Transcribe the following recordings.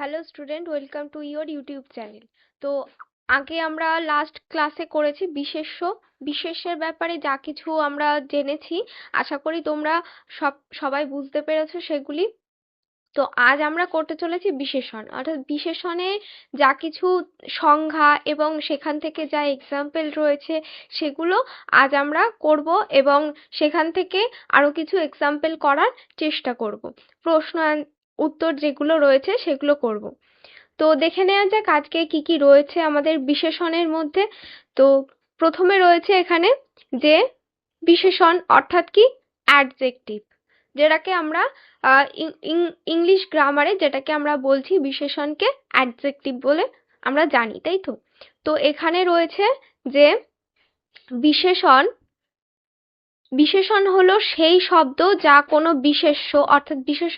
Hello student, welcome to your YouTube channel. তো আগে আমরা লাস্ট ক্লাসে করেছি বিশেষ্যের ব্যাপারে যা কিছু আমরা জেনেছি। আশা করি তোমরা সবাই বুঝতে পেরেছো সেগুলি। তো আজ আমরা করতে চলেছি বিশেষণ, অর্থাৎ বিশেষণে যা কিছু সংজ্ঞা এবং সেখান থেকে যা এক্সাম্পল রয়েছে সেগুলো আজ আমরা করব এবং সেখান থেকে আরো কিছু এক্সাম্পল করার চেষ্টা করব। প্রশ্ন উত্তর যেগুলো রয়েছে সেগুলো করব। তো দেখে নেওয়া যাক আজকে কি কি রয়েছে আমাদের বিশেষণের মধ্যে। তো প্রথমে রয়েছে এখানে যে বিশেষণ অর্থাৎ কি অ্যাডজেক্টিভ, যেটাকে আমরা ইংলিশ গ্রামারে যেটাকে আমরা বলছি বিশেষণকে অ্যাডজেক্টিভ বলে আমরা জানি, তাই তো। তো এখানে রয়েছে যে বিশেষণ হলো সেই শব্দ যা কোনো বিশেষ্য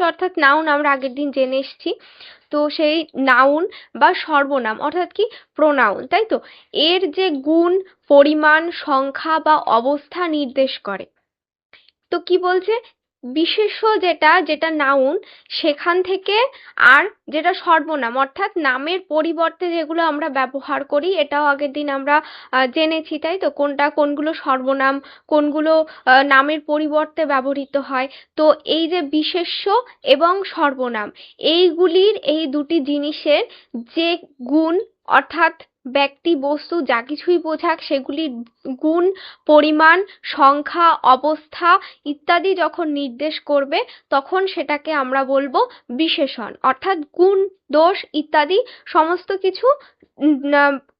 অর্থাৎ নাউন আমরা আগের দিন জেনে এসেছি। তো সেই নাউন বা সর্বনাম অর্থাৎ কি প্রোনাউন, তাই তো, এর যে গুণ, পরিমাণ, সংখ্যা বা অবস্থা নির্দেশ করে। তো কি বলছে, বিশেষ্য যেটা নাউন সেখান থেকে, আর যেটা সর্বনাম অর্থাৎ নামের পরিবর্তে যেগুলো আমরা ব্যবহার করি, এটাও আগের দিন আমরা জেনেছি, তাই তো, কোনগুলো সর্বনাম, কোনগুলো নামের পরিবর্তে ব্যবহৃত হয়। তো এই যে বিশেষ্য এবং সর্বনাম, এই দুটি জিনিসের যে গুণ অর্থাৎ ব্যক্তি বস্তু যা কিছুই বোঝাক সেগুলির গুণ, পরিমাণ, সংখ্যা, অবস্থা ইত্যাদি যখন নির্দেশ করবে তখন সেটাকে আমরা বলবো বিশেষণ। অর্থাৎ গুণ, দোষ ইত্যাদি সমস্ত কিছু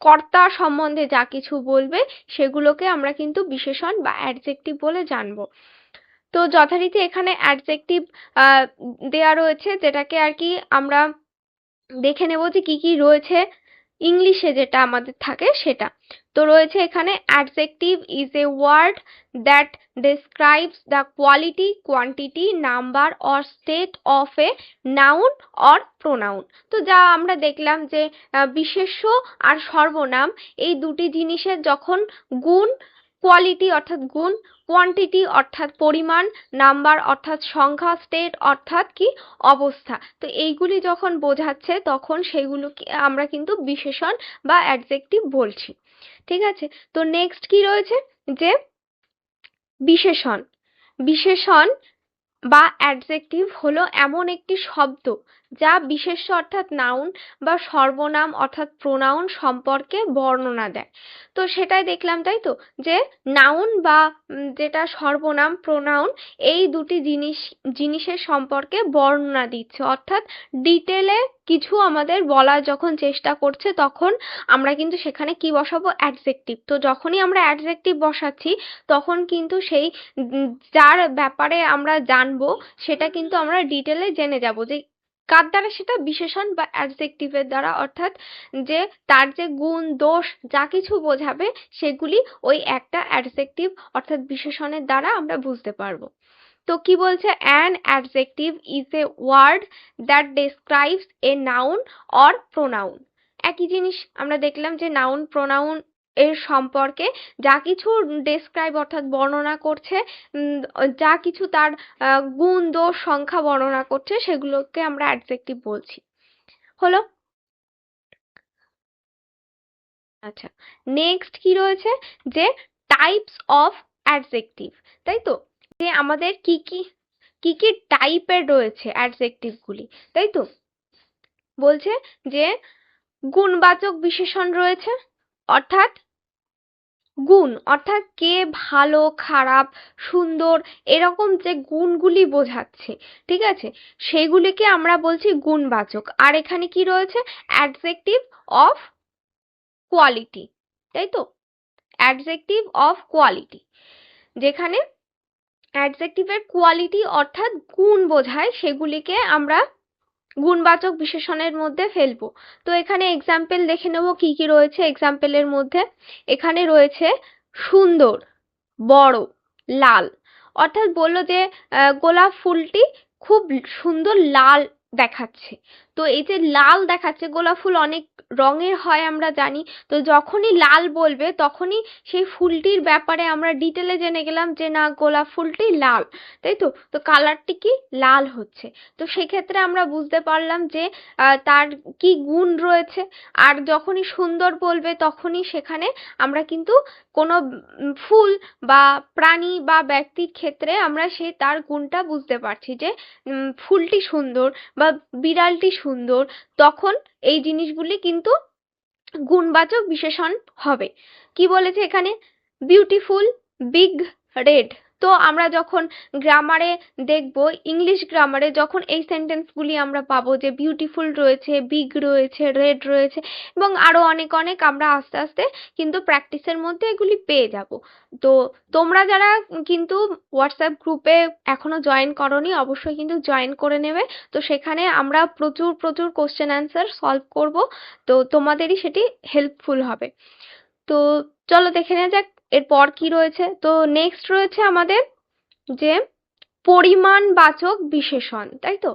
কর্তা সম্বন্ধে যা কিছু বলবে সেগুলোকে আমরা কিন্তু বিশেষণ বা অ্যাডজেক্টিভ বলে জানবো। তো যথারীতি এখানে অ্যাডজেক্টিভ দেয়া রয়েছে, যেটাকে আর কি আমরা দেখে নেব যে কি কি রয়েছে ইংলিশে যেটা আমাদের থাকে সেটা। তো রয়েছে এখানে adjective is a word that describes the quality, quantity, number or state of a noun or pronoun. তো যা আমরা দেখলাম যে বিশেষ্য আর সর্বনাম এই দুটি জিনিসের যখন গুণ, কোয়ালিটি অর্থাৎ গুণ, কোয়ান্টিটি অর্থাৎ পরিমাণ, নাম্বার অর্থাৎ সংখ্যা, স্টেট অর্থাৎ কি অবস্থা, তো এইগুলি যখন বোঝাচ্ছে তখন সেগুলোকে আমরা কিন্তু বিশেষণ বা অ্যাডজেক্টিভ বলছি। ঠিক আছে, তো নেক্সট কি রয়েছে যে বিশেষণ বা অ্যাডজেক্টিভ হলো এমন একটি শব্দ যা বিশেষ্য অর্থাৎ নাউন বা সর্বনাম অর্থাৎ প্রোনাউন সম্পর্কে বর্ণনা দেয়। তো সেটাই দেখলাম, তাই তো, যে নাউন বা যেটা সর্বনাম, প্রোনাউন, এই দুটি জিনিসের সম্পর্কে বর্ণনা দিচ্ছে, অর্থাৎ ডিটেলে কিছু আমাদের বলার যখন চেষ্টা করছে তখন আমরা কিন্তু সেখানে কি বসাবো, অ্যাডজেক্টিভ। তো যখনই আমরা অ্যাডজেক্টিভ বসাচ্ছি তখন কিন্তু সেই যার ব্যাপারে আমরা জানবো সেটা কিন্তু আমরা ডিটেলে জেনে যাব যে কার দ্বারা, সেটা বিশেষণ বা অ্যাডজেক্টিভের দ্বারা, অর্থাৎ যে তার যে গুণ, দোষ যা কিছু বোঝাবে সেগুলি ওই একটা অ্যাডজেক্টিভ অর্থাৎ বিশেষণের দ্বারা আমরা বুঝতে পারবো। তো কি বলছে, an adjective is a word that describes a noun or pronoun. একই জিনিস আমরা দেখলাম যে নাউন, প্রোনাউন এর সম্পর্কে যা কিছু ডেসক্রাইব অর্থাৎ বর্ণনা করছে, যা কিছু তার গুণ, দোষ, সংখ্যা বর্ণনা করছে সেগুলোকে আমরা অ্যাডজেক্টিভ বলছি। হলো। আচ্ছা, নেক্সট কি রয়েছে যে টাইপস অফ অ্যাডজেক্টিভ, তাই তো, যে আমাদের কি কি টাইপের রয়েছে অ্যাডজেক্টিভগুলি, তাই তো। বলছে যে গুণবাচক বিশেষণ রয়েছে, অর্থাৎ গুণ অর্থাৎ কে ভালো, খারাপ, সুন্দর এরকম যে গুণগুলি বোঝাচ্ছে, ঠিক আছে, সেগুলিকে আমরা বলছি গুণবাচক। আর এখানে কি রয়েছে, অ্যাডজেক্টিভ অফ কোয়ালিটি, তাই তো, অ্যাডজেক্টিভ অফ কোয়ালিটি, যেখানে অ্যাডজেক্টিভের কোয়ালিটি অর্থাৎ গুণ বোঝায় সেগুলিকে আমরা গুণবাচক বিশেষণের মধ্যে ফেলবো। তো এখানে এক্সাম্পল দেখে নেব কি কি রয়েছে এক্সাম্পলের মধ্যে। এখানে রয়েছে সুন্দর, বড়, লাল, অর্থাৎ বললো যে গোলাপ ফুলটি খুব সুন্দর লাল দেখাচ্ছে। তো এই যে লাল দেখাচ্ছে, গোলাপ ফুল অনেক রঙের হয় আমরা জানি। তো যখনই লাল বলবে তখনই সেই ফুলটির ব্যাপারে আমরা ডিটেলে জেনে গেলাম যে না গোলাপ ফুলটি লাল, তাই তো? তো কালারটি কি লাল হচ্ছে। তো সেক্ষেত্রে আমরা বুঝতে পারলাম যে তার কি গুণ রয়েছে। আর যখনই সুন্দর বলবে তখনই সেখানে আমরা কিন্তু কোনো ফুল বা প্রাণী বা ব্যক্তির ক্ষেত্রে আমরা তার গুণটা বুঝতে পারছি যে ফুলটি সুন্দর বা বিড়ালটি সুন্দর, তখন এই জিনিসগুলি কিন্তু গুণবাচক বিশেষণ হবে। কি বলেছে এখানে? Beautiful, big, red. তো আমরা যখন গ্রামারে দেখব, ইংলিশ গ্রামারে যখন এই সেন্টেন্সগুলি আমরা পাবো যে বিউটিফুল রয়েছে, বিগ রয়েছে, রেড রয়েছে এবং আরো অনেক অনেক আমরা আস্তে আস্তে কিন্তু প্র্যাকটিসের মধ্যে এগুলি পেয়ে যাব। তো তোমরা যারা কিন্তু হোয়াটসঅ্যাপ গ্রুপে এখনো জয়েন করোনি অবশ্যই কিন্তু জয়েন করে নেবে। তো সেখানে আমরা প্রচুর প্রচুর কোশ্চেন অ্যান্সার সলভ করব। তো তোমাদেরই সেটি হেল্পফুল হবে। তো চলো দেখে নেওয়া যাক এরপর কি রয়েছে। তো নেক্সট রয়েছে আমাদের যে পরিমাণবাচক বিশেষণ, তাই তো?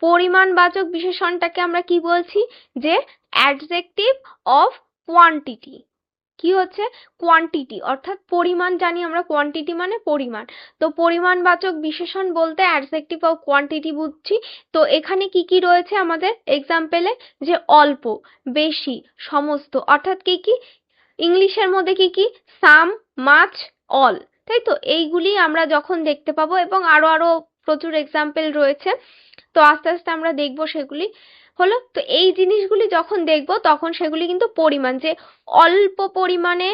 পরিমাণবাচক বিশেষণটাকে আমরা কি বলছি? যে অ্যাডজেক্টিভ অফ কোয়ান্টিটি। কি হচ্ছে? কোয়ান্টিটি, অর্থাৎ পরিমাণ জানি আমরা, কোয়ান্টিটি মানে পরিমাণ। তো পরিমাণবাচক বিশেষণ বলতে অ্যাডজেক্টিভ অফ কোয়ান্টিটি বুঝছি। তো এখানে কি কি রয়েছে আমাদের এক্সাম্পলে? যে অল্প, বেশি, সমস্ত, অর্থাৎ কি কি ইংলিশের মধ্যে কি কি? সাম, মাচ, অল, তাই তো? এইগুলি আমরা যখন দেখতে পাবো এবং আরো আরো প্রচুর এক্সাম্পল রয়েছে। তো আস্তে আস্তে আমরা দেখবো সেগুলি। হলো তো এই জিনিসগুলি যখন দেখবো তখন সেগুলি কিন্তু পরিমাণ, যে অল্প পরিমাণে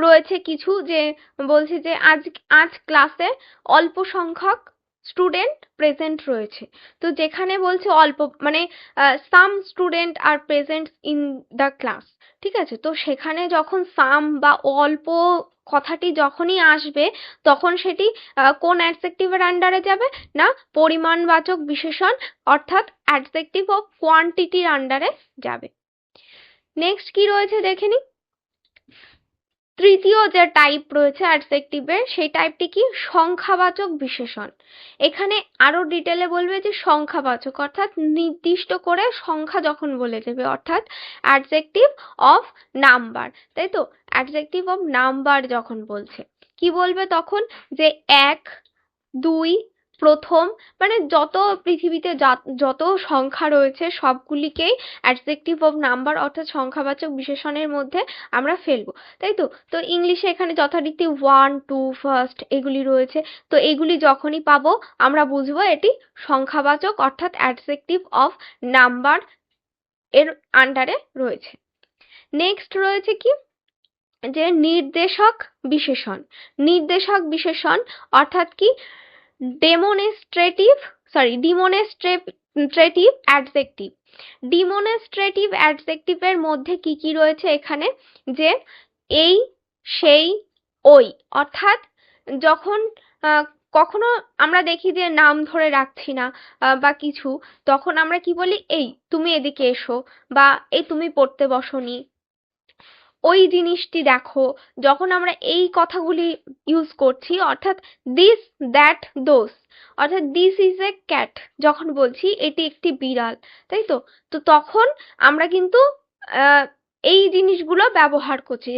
রয়েছে কিছু, যে বলছি যে আজ ক্লাসে অল্প সংখ্যক স্টুডেন্ট প্রেজেন্ট রয়েছে। তো যেখানে বলছে অল্প মানে some student are present in the class, ঠিক আছে? তো সেখানে যখন সাম বা অল্প কথাটি যখনই আসবে তখন সেটি কোন অ্যাডজেক্টিভের আন্ডারে যাবে? না পরিমাণবাচক বিশেষণ অর্থাৎ অ্যাডজেক্টিভ অফ কোয়ান্টিটির আন্ডারে যাবে। নেক্সট কি রয়েছে দেখে নিই। তৃতীয় যে টাইপ রয়েছে অ্যাডজেক্টিভের সেই টাইপটি কি? সংখ্যাবাচক বিশেষণ। এখানে আরো ডিটেলে বলবে যে সংখ্যাবাচক অর্থাৎ নির্দিষ্ট করে সংখ্যা যখন বলে দেবে, অর্থাৎ অ্যাডজেক্টিভ অফ নাম্বার, তাই তো? অ্যাডজেক্টিভ অফ নাম্বার যখন বলছে কি বলবে তখন? যে এক, দুই, প্রথম, মানে যত পৃথিবীতে যত সংখ্যা রয়েছে সবগুলিকেই অ্যাডজেক্টিভ অফ নাম্বার অর্থাৎ সংখ্যাবাচক বিশেষণের মধ্যে আমরা ফেলবো, তাই তো? তো ইংলিশে এখানে যথারীতি ওয়ান, টু, ফার্স্ট এগুলি রয়েছে। তো এগুলি যখনই পাবো আমরা বুঝবো এটি সংখ্যাবাচক অর্থাৎ অ্যাডজেক্টিভ অফ নাম্বার এর আন্ডারে রয়েছে। নেক্সট রয়েছে কি? যে নির্দেশক বিশেষণ। নির্দেশক বিশেষণ অর্থাৎ কি? Demonstrative adjective. ডিমনস্ট্রেটিভ অ্যাডজেক্টিভের মধ্যে কি কি রয়েছে এখানে? যে এই, সেই, ওই, অর্থাৎ যখন কখনো আমরা দেখি যে নাম ধরে রাখছি না বা কিছু, তখন আমরা কি বলি? এই তুমি এদিকে এসো, বা এই তুমি পড়তে বসোনি, ওই জিনিসটি দেখো। যখন আমরা এই কথাগুলি ইউজ করছি অর্থাৎ দিস, দ্যাট, দোস, অর্থাৎ দিস ইজ এ ক্যাট যখন বলছি এটি একটি বিড়াল, তাই তো? তো তখন আমরা কিন্তু এই জিনিসগুলো ব্যবহার করছি,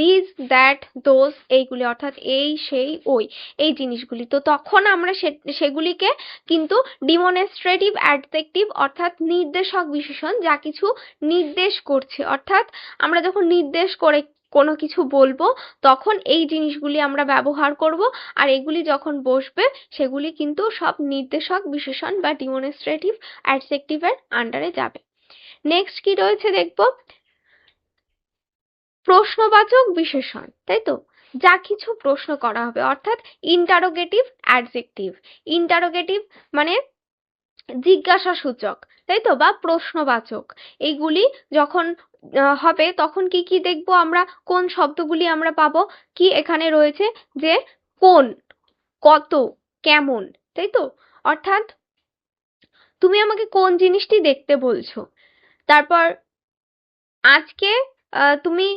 দিস, দ্যাট, দোস এইগুলি, অর্থাৎ এই, সেই, ওই, এই জিনিসগুলি। তো তখন আমরা সেগুলিকে কিন্তু ডিমনস্ট্রেটিভ অ্যাডজেক্টিভ অর্থাৎ নির্দেশক বিশেষণ, যা কিছু নির্দেশ করছে, অর্থাৎ আমরা যখন নির্দেশ করে কোনো কিছু বলবো তখন এই জিনিসগুলি আমরা ব্যবহার করব। আর এগুলি যখন বসবে সেগুলি কিন্তু সব নির্দেশক বিশেষণ বা ডিমনস্ট্রেটিভ অ্যাডজেক্টিভের আন্ডারে যাবে। নেক্সট কি রয়েছে দেখবো? প্রশ্নবাচক বিশেষণ, তাই তো? যা কিছু প্রশ্ন করা হবে অর্থাৎ ইন্টারোগেটিভ অ্যাডজেক্টিভ। ইন্টারোগেটিভ মানে জিজ্ঞাসা সূচক, তাই তো? বা প্রশ্নবাচক। এইগুলি যখন হবে তখন কি কি দেখবো আমরা? কোন শব্দগুলি আমরা পাবো? কি এখানে রয়েছে? যে কোন, কত, কেমন, তাই তো? অর্থাৎ তুমি আমাকে কোন জিনিসটি দেখতে বলছো। তারপর আজকে তুমি,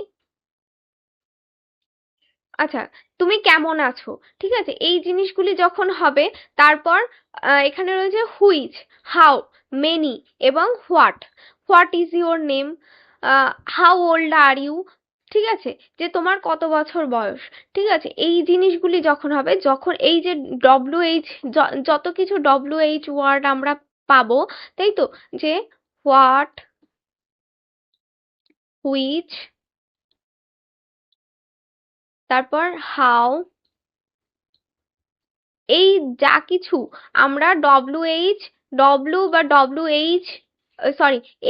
আচ্ছা, তুমি কেমন আছো, ঠিক আছে? এই জিনিসগুলি যখন হবে তারপর এখানে রয়েছে হুইচ, হাউ, মেনি এবং what. What is your name, how old are you, ঠিক আছে, যে তোমার কত বছর বয়স, ঠিক আছে, এই জিনিসগুলি যখন হবে, যখন এই যে WH যত কিছু WH ওয়ার্ড আমরা পাবো, তাই তো, যে হোয়াট, হুইচ, তারপর হাউ, এই যা কিছু আমরা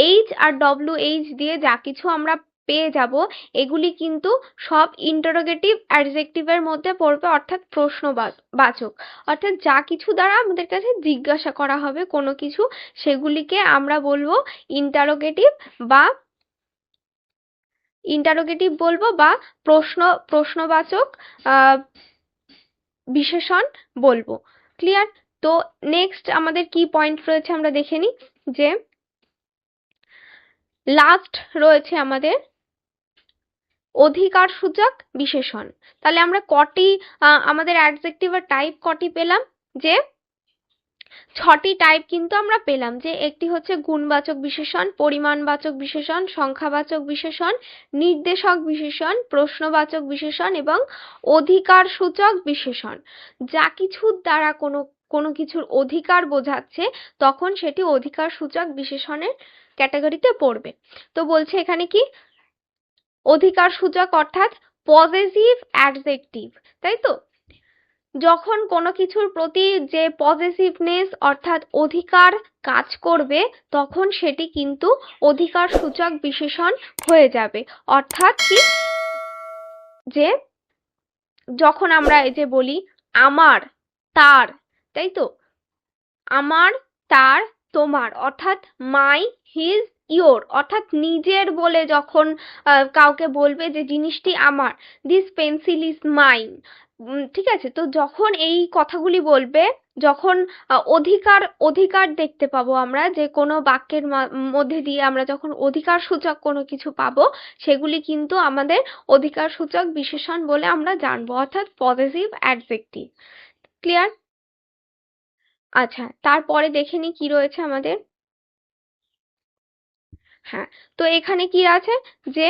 এইচ আর WH দিয়ে যা কিছু আমরা পেয়ে যাব, এগুলি কিন্তু সব ইন্টারোগেটিভ অ্যাডজেক্টিভের মধ্যে পড়বে, অর্থাৎ প্রশ্নবাচক, অর্থাৎ যা কিছু দ্বারা আমাদের কাছে জিজ্ঞাসা করা হবে কোনো কিছু, সেগুলিকে আমরা বলবো ইন্টারোগেটিভ বলবো, বা প্রশ্নবাচক বিশেষণ বলবো। ক্লিয়ার? তো নেক্সট আমাদের কি পয়েন্ট রয়েছে আমরা দেখে নিই, যে লাস্ট রয়েছে আমাদের অধিকারসূচক বিশেষণ। তাহলে আমরা কটি আমাদের অ্যাডজেক্টিভের টাইপ কটি পেলাম, যে 6টি টাইপ কিন্তু আমরা পেলাম, যে একটি হচ্ছে গুণবাচক বিশেষণ, পরিমাণবাচক বিশেষণ, সংখ্যাবাচক বিশেষণ, নির্দেশক বিশেষণ, প্রশ্নবাচক বিশেষণ এবং অধিকারসূচক বিশেষণ। যা কিছুর দ্বারা কোনো কিছুর অধিকার বোঝাচ্ছে, তখন সেটি অধিকারসূচক বিশেষণের ক্যাটাগরিতে পড়বে। তো বলছে এখানে কি, অধিকারসূচক অর্থাৎ পজেসিভ অ্যাডজেক্টিভ, তাই তো, যখন কোনো কিছুর প্রতি যে পজেসিভনেস অর্থাৎ অধিকার কাজ করবে, তখন সেটি কিন্তু অধিকারসূচক বিশেষণ হয়ে যাবে। অর্থাৎ কি, যে যখন আমরা এই যে বলি আমার, তার, তাই তো, আমার, তার, তোমার, অর্থাৎ মাই, হিজ, ইয়োর, অর্থাৎ নিজের বলে যখন কাউকে বলবে যে জিনিসটি আমার, দিস পেন্সিল ইজ মাইন, ঠিক আছে, তো যখন এই কথাগুলি বলবে, যখন অধিকার দেখতে পাবো আমরা, যে কোনো বাক্যের মধ্যে দিয়ে আমরা যখন অধিকার সূচক কোনো কিছু পাবো, সেগুলি কিন্তু আমাদের অধিকার সূচক বিশেষণ বলে আমরা জানবো, অর্থাৎ পজেসিভ অ্যাডজেক্টিভ। ক্লিয়ার? আচ্ছা, তারপরে দেখে নি কি রয়েছে আমাদের। হ্যাঁ, তো এখানে কি আছে, যে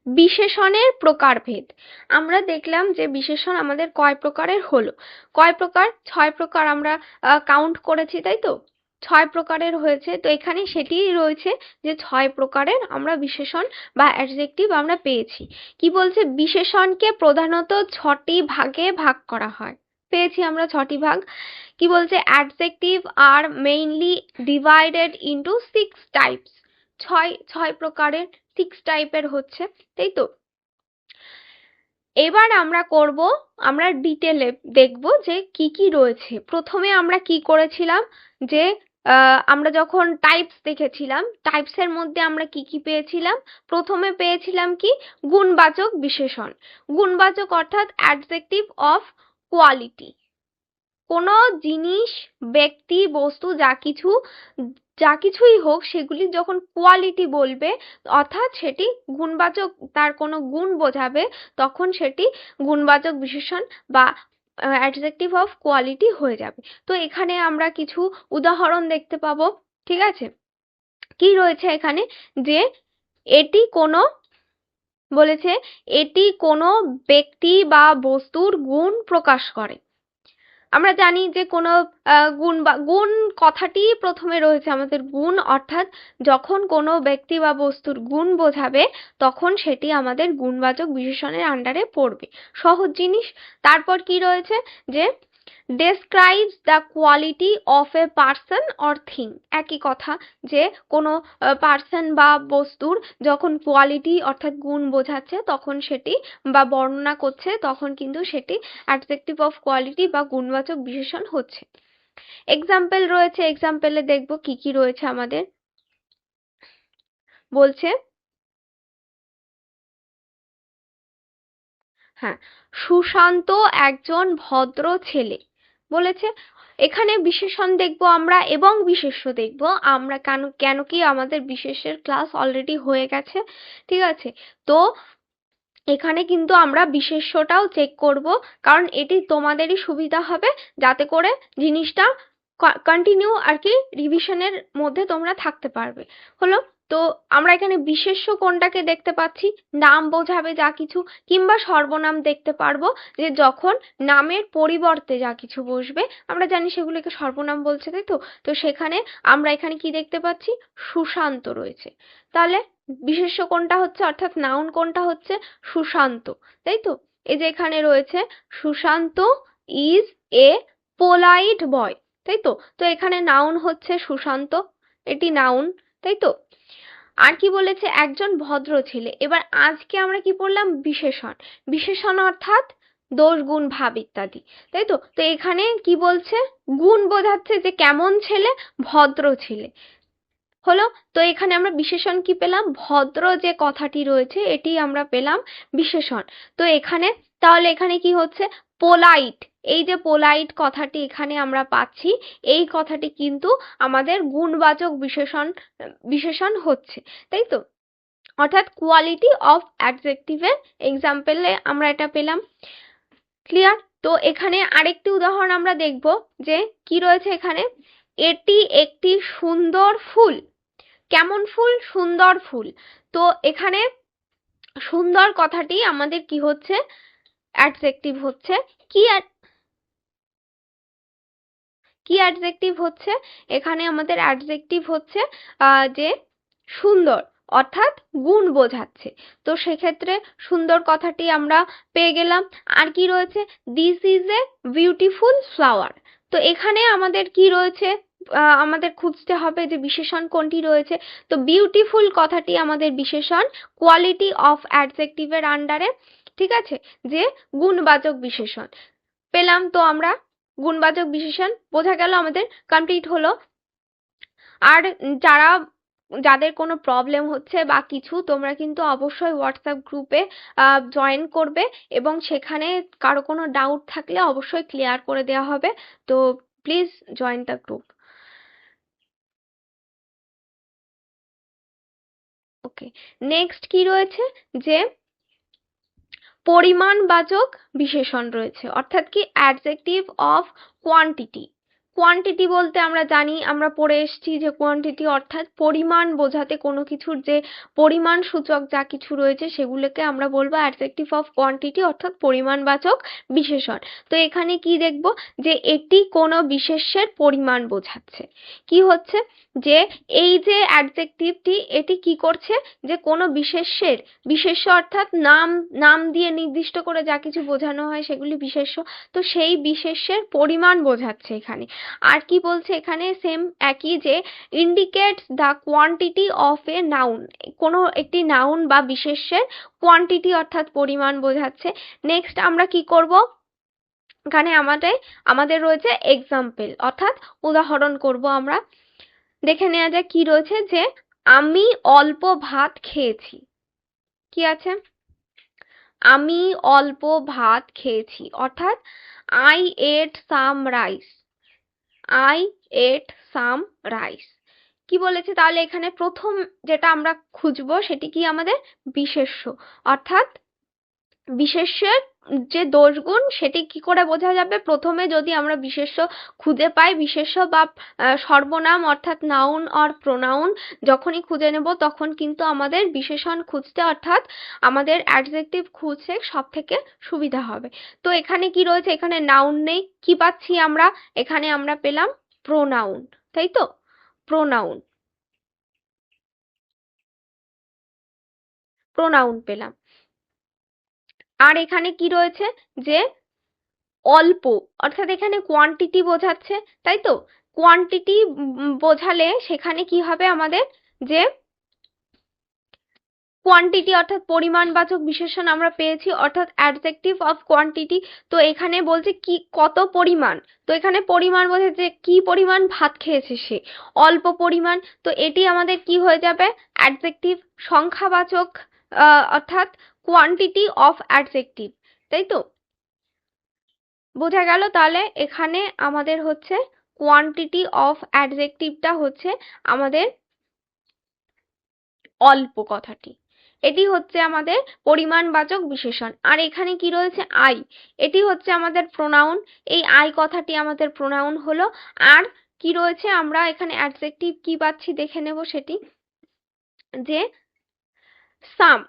বিশেষণের প্রকারভেদ। আমরা দেখলাম যে বিশেষণ আমাদের কয় প্রকারের হলো, কয় প্রকার, 6 প্রকার আমরা কাউন্ট করেছি, তাই তো, 6 প্রকারের হয়েছে। তো এখানে সেটিই রয়েছে যে 6 প্রকারের আমরা বিশেষণ বা অ্যাডজেক্টিভ আমরা পেয়েছি। কি বলছে, বিশেষণকে প্রধানত 6টি ভাগে ভাগ করা হয়, পেয়েছি আমরা 6টি ভাগ। কি বলছে, অ্যাডজেক্টিভ আর মেইনলি ডিভাইডেড ইন্টু 6 টাইপস, ছয় প্রকারের, 6 টাইপের হচ্ছে, তাই তো। এবার আমরা ডিটেলে দেখব যে কি কি রয়েছে। প্রথমে আমরা কি করেছিলাম, যে আমরা যখন টাইপস দেখেছিলাম, টাইপসের মধ্যে আমরা কি কি পেয়েছিলাম, প্রথমে পেয়েছিলাম কি, গুণবাচক বিশেষণ। গুণবাচক অর্থাৎ অ্যাডজেক্টিভ অফ কোয়ালিটি। কোনো জিনিস, ব্যক্তি, বস্তু, যা কিছুই হোক, সেগুলি যখন কোয়ালিটি বলবে, অর্থাৎ সেটি গুণবাচক, তার কোনো গুণ বোঝাবে, তখন সেটি গুণবাচক বিশেষণ বা অ্যাডজেক্টিভ অফ কোয়ালিটি হয়ে যাবে। তো এখানে আমরা কিছু উদাহরণ দেখতে পাবো, ঠিক আছে। কি রয়েছে এখানে, যে এটি কোনো, বলেছে এটি কোনো ব্যক্তি বা বস্তুর গুণ প্রকাশ করে। আমরা জানি যে কোনো গুণ কথাটি প্রথমে রয়েছে আমাদের, গুণ অর্থাৎ যখন কোনো ব্যক্তি বা বস্তুর গুণ বোঝাবে, তখন সেটি আমাদের গুণবাচক বিশেষণের আন্ডারে পড়বে, সহজ জিনিস। তারপর কি রয়েছে, যে describes the quality of a person or thing, একই কথা, যে কোনো পার্সন বা বস্তুর যখন কোয়ালিটি অর্থাৎ গুণ বোঝাচ্ছে, তখন সেটি বা বর্ণনা করছে, তখন কিন্তু সেটি অ্যাডজেক্টিভ অফ কোয়ালিটি বা গুণবাচক বিশেষণ হচ্ছে। এক্সাম্পল রয়েছে, এক্সাম্পলে দেখব কি কি রয়েছে আমাদের। বলছে, হ্যাঁ, সুশান্ত একজন ভদ্র ছেলে। বলেছে, এখানে বিশেষণ দেখব আমরা এবং বিশেষ্য দেখব আমরা, কেন কি আমাদের বিশেষ্যের ক্লাস অলরেডি হয়ে গেছে, ঠিক আছে। তো এখানে কিন্তু আমরা বিশেষ্যটাও চেক করব, কারণ এটি তোমাদেরই সুবিধা হবে, যাতে করে জিনিসটা কন্টিনিউ আর কি রিভিশনের মধ্যে তোমরা থাকতে পারবে। হলো, তো আমরা এখানে বিশেষ্য কোনটাকে দেখতে পাচ্ছি, নাম বোঝাবে যা কিছু, কিংবা সর্বনাম দেখতে পারবো যে যখন নামের পরিবর্তে যা কিছু বসবে আমরা জানি সেগুলোকে সর্বনাম বলছে, তাই তো। তো সেখানে আমরা এখানে কি দেখতে পাচ্ছি, সুশান্ত রয়েছে। তাহলে বিশেষ্য কোনটা হচ্ছে, অর্থাৎ নাউন কোনটা হচ্ছে, সুশান্ত, তাই তো। এই যে এখানে রয়েছে সুশান্ত ইজ এ পোলাইট বয়, তাই তো। তো এখানে নাউন হচ্ছে সুশান্ত, এটি নাউন, তাই তো। আর কি বলেছে, একজন ভদ্র ছেলে। এবার আজকে আমরা কি পড়লাম, বিশেষণ। বিশেষণ অর্থাৎ দোষ গুণ ভাব ইত্যাদি, তাই তো। তো এখানে কি বলছে, গুণ বোঝাচ্ছে যে কেমন ছেলে, ভদ্র ছেলে। হলো, তো এখানে আমরা বিশেষণ কি পেলাম, ভদ্র যে কথাটি রয়েছে এটি আমরা পেলাম বিশেষণ। তো এখানে তাহলে এখানে কি হচ্ছে, পোলাইট, এই যে পোলাইট কথাটি এখানে আমরা পাচ্ছি, এই কথাটি কিন্তু আমাদের গুণবাচক বিশেষণ হচ্ছে, তাই তো। অর্থাৎ কোয়ালিটি অফ অ্যাডজেক্টিভের এক্সাম্পলে আমরা এটা পেলাম। ক্লিয়ার? তো এখানে আরেকটি উদাহরণ আমরা দেখব যে কি রয়েছে এখানে, এটি একটি সুন্দর ফুল। কেমন ফুল, সুন্দর ফুল। তো এখানে সুন্দর কথাটি আমাদের কি হচ্ছে, অ্যাডজেক্টিভ হচ্ছে। কি অ্যাডজেক্টিভ হচ্ছে, এখানে আমাদের অ্যাডজেক্টিভ হচ্ছে যে সুন্দর, অর্থাৎ গুণ বোঝাচ্ছে। তো সেক্ষেত্রে সুন্দর কথাটি আমরা পেয়ে গেলাম। আর কি রয়েছে, this is a beautiful flower. তো এখানে আমাদের কি রয়েছে, আমাদের খুঁজতে হবে যে বিশেষণ কোনটি রয়েছে। তো বিউটিফুল কথাটি আমাদের বিশেষণ, কোয়ালিটি অফ অ্যাডজেক্টিভের আন্ডারে, ঠিক আছে, যে গুণবাচক বিশেষণ পেলাম। তো আমরা গুণবাচক বিশেষণ বোঝা গেল, আমাদের কমপ্লিট হলো। আর যাদের কোনো প্রবলেম হচ্ছে বা কিছু, তোমরা কিন্তু অবশ্যই হোয়াটসঅ্যাপ গ্রুপে জয়েন করবে, এবং সেখানে কারো কোনো ডাউট থাকলে অবশ্যই ক্লিয়ার করে দেওয়া হবে। তো please join the group. Okay, next কি রয়েছে, যে পরিমাণবাচক বিশেষণ রয়েছে, অর্থাৎ কি অ্যাডজেক্টিভ অফ কোয়ান্টিটি। কোয়ান্টিটি বলতে আমরা জানি, আমরা পড়ে এসেছি যে কোয়ান্টিটি অর্থাৎ পরিমাণ বোঝাতে কোনো কিছুর যে পরিমাণ সূচক যা কিছু রয়েছে সেগুলোকে আমরা বলবো অ্যাডজেক্টিভ অফ কোয়ান্টিটি, অর্থাৎ পরিমাণবাচক বিশেষণ। তো এখানে কি দেখব, যে এটি কোনো বিশেষ্যের পরিমাণ বোঝাচ্ছে। কি হচ্ছে, যে এই যে অ্যাডজেক্টিভটি এটি কি করছে, যে কোনো বিশেষ্যের, বিশেষ্য অর্থাৎ নাম দিয়ে নির্দিষ্ট করে যা কিছু বোঝানো হয় সেগুলি বিশেষ্য। তো সেই বিশেষ্যের পরিমাণ বোঝাচ্ছে এখানে। আর কি বলছে এখানে, সেম একই, যে indicates the quantity of a noun. কোনো একটি নাউন বা বিশেষ্যের কোয়ান্টিটি অর্থাৎ পরিমাণ বোঝাচ্ছে। নেক্সট আমরা কি করব, এখানে আমাদের রয়েছে এক্সাম্পল, অর্থাৎ উদাহরণ করব আমরা। দেখে নেওয়া যাক কি রয়েছে, যে আমি অল্প ভাত খেয়েছি। কি আছে, আমি অল্প ভাত খেয়েছি, অর্থাৎ I ate some rice. I ate some rice. কি বলেছে, তাহলে এখানে প্রথম যেটা আমরা খুঁজবো সেটি কি, আমাদের বিশেষ্য, অর্থাৎ বিশেষ্যের যে দোষগুণ সেটি কি করে বোঝা যাবে, প্রথমে যদি আমরা বিশেষ্য খুঁজে পাই, বিশেষ্য বা সর্বনাম অর্থাৎ নাউন অর প্রোনাউন যখনই খুঁজে নেব তখন কিন্তু আমাদের বিশেষণ খুঁজতে, অর্থাৎ আমাদের অ্যাডজেক্টিভ খুঁজতে সব থেকে সুবিধা হবে। তো এখানে কি রয়েছে, এখানে নাউন নেই, কি পাচ্ছি আমরা, এখানে আমরা পেলাম প্রোনাউন, তাই তো, প্রোনাউন পেলাম। আর এখানে কি রয়েছে, যে অল্প, অর্থাৎ এখানে কোয়ান্টিটি বোঝাচ্ছে, তাই তো। কোয়ান্টিটি বোঝালে সেখানে কি হবে আমাদের, যে কোয়ান্টিটি অর্থাৎ পরিমাণবাচক বিশেষণ আমরা পেয়েছি, অর্থাৎ অ্যাডজেক্টিভ অফ কোয়ান্টিটি। তো এখানে বলছে কি, কত পরিমাণ। তো এখানে পরিমাণ বোঝাচ্ছে কি পরিমাণ ভাত খেয়েছে সে, অল্প পরিমাণ। তো এটি আমাদের কি হয়ে যাবে, অ্যাডজেক্টিভ, সংখ্যাবাচক, অর্থাৎ কোয়ান্টিটি অফ অ্যাডজেক্টিভ, তাই তো। বোঝা গেল, তাহলে এখানে আমাদের হচ্ছে কোয়ান্টিটি অফ অ্যাডজেক্টিভটা হচ্ছে আমাদের অল্প কথাটি, এটি হচ্ছে আমাদের পরিমাণবাচক বিশেষণ। আর এখানে কি রয়েছে, আই, এটি হচ্ছে আমাদের প্রোনাউন। এই আই কথাটি আমাদের প্রোনাউন হলো। আর কি রয়েছে, আমরা এখানে অ্যাডজেক্টিভ কি পাচ্ছি দেখে নেব সেটি, যে সাম,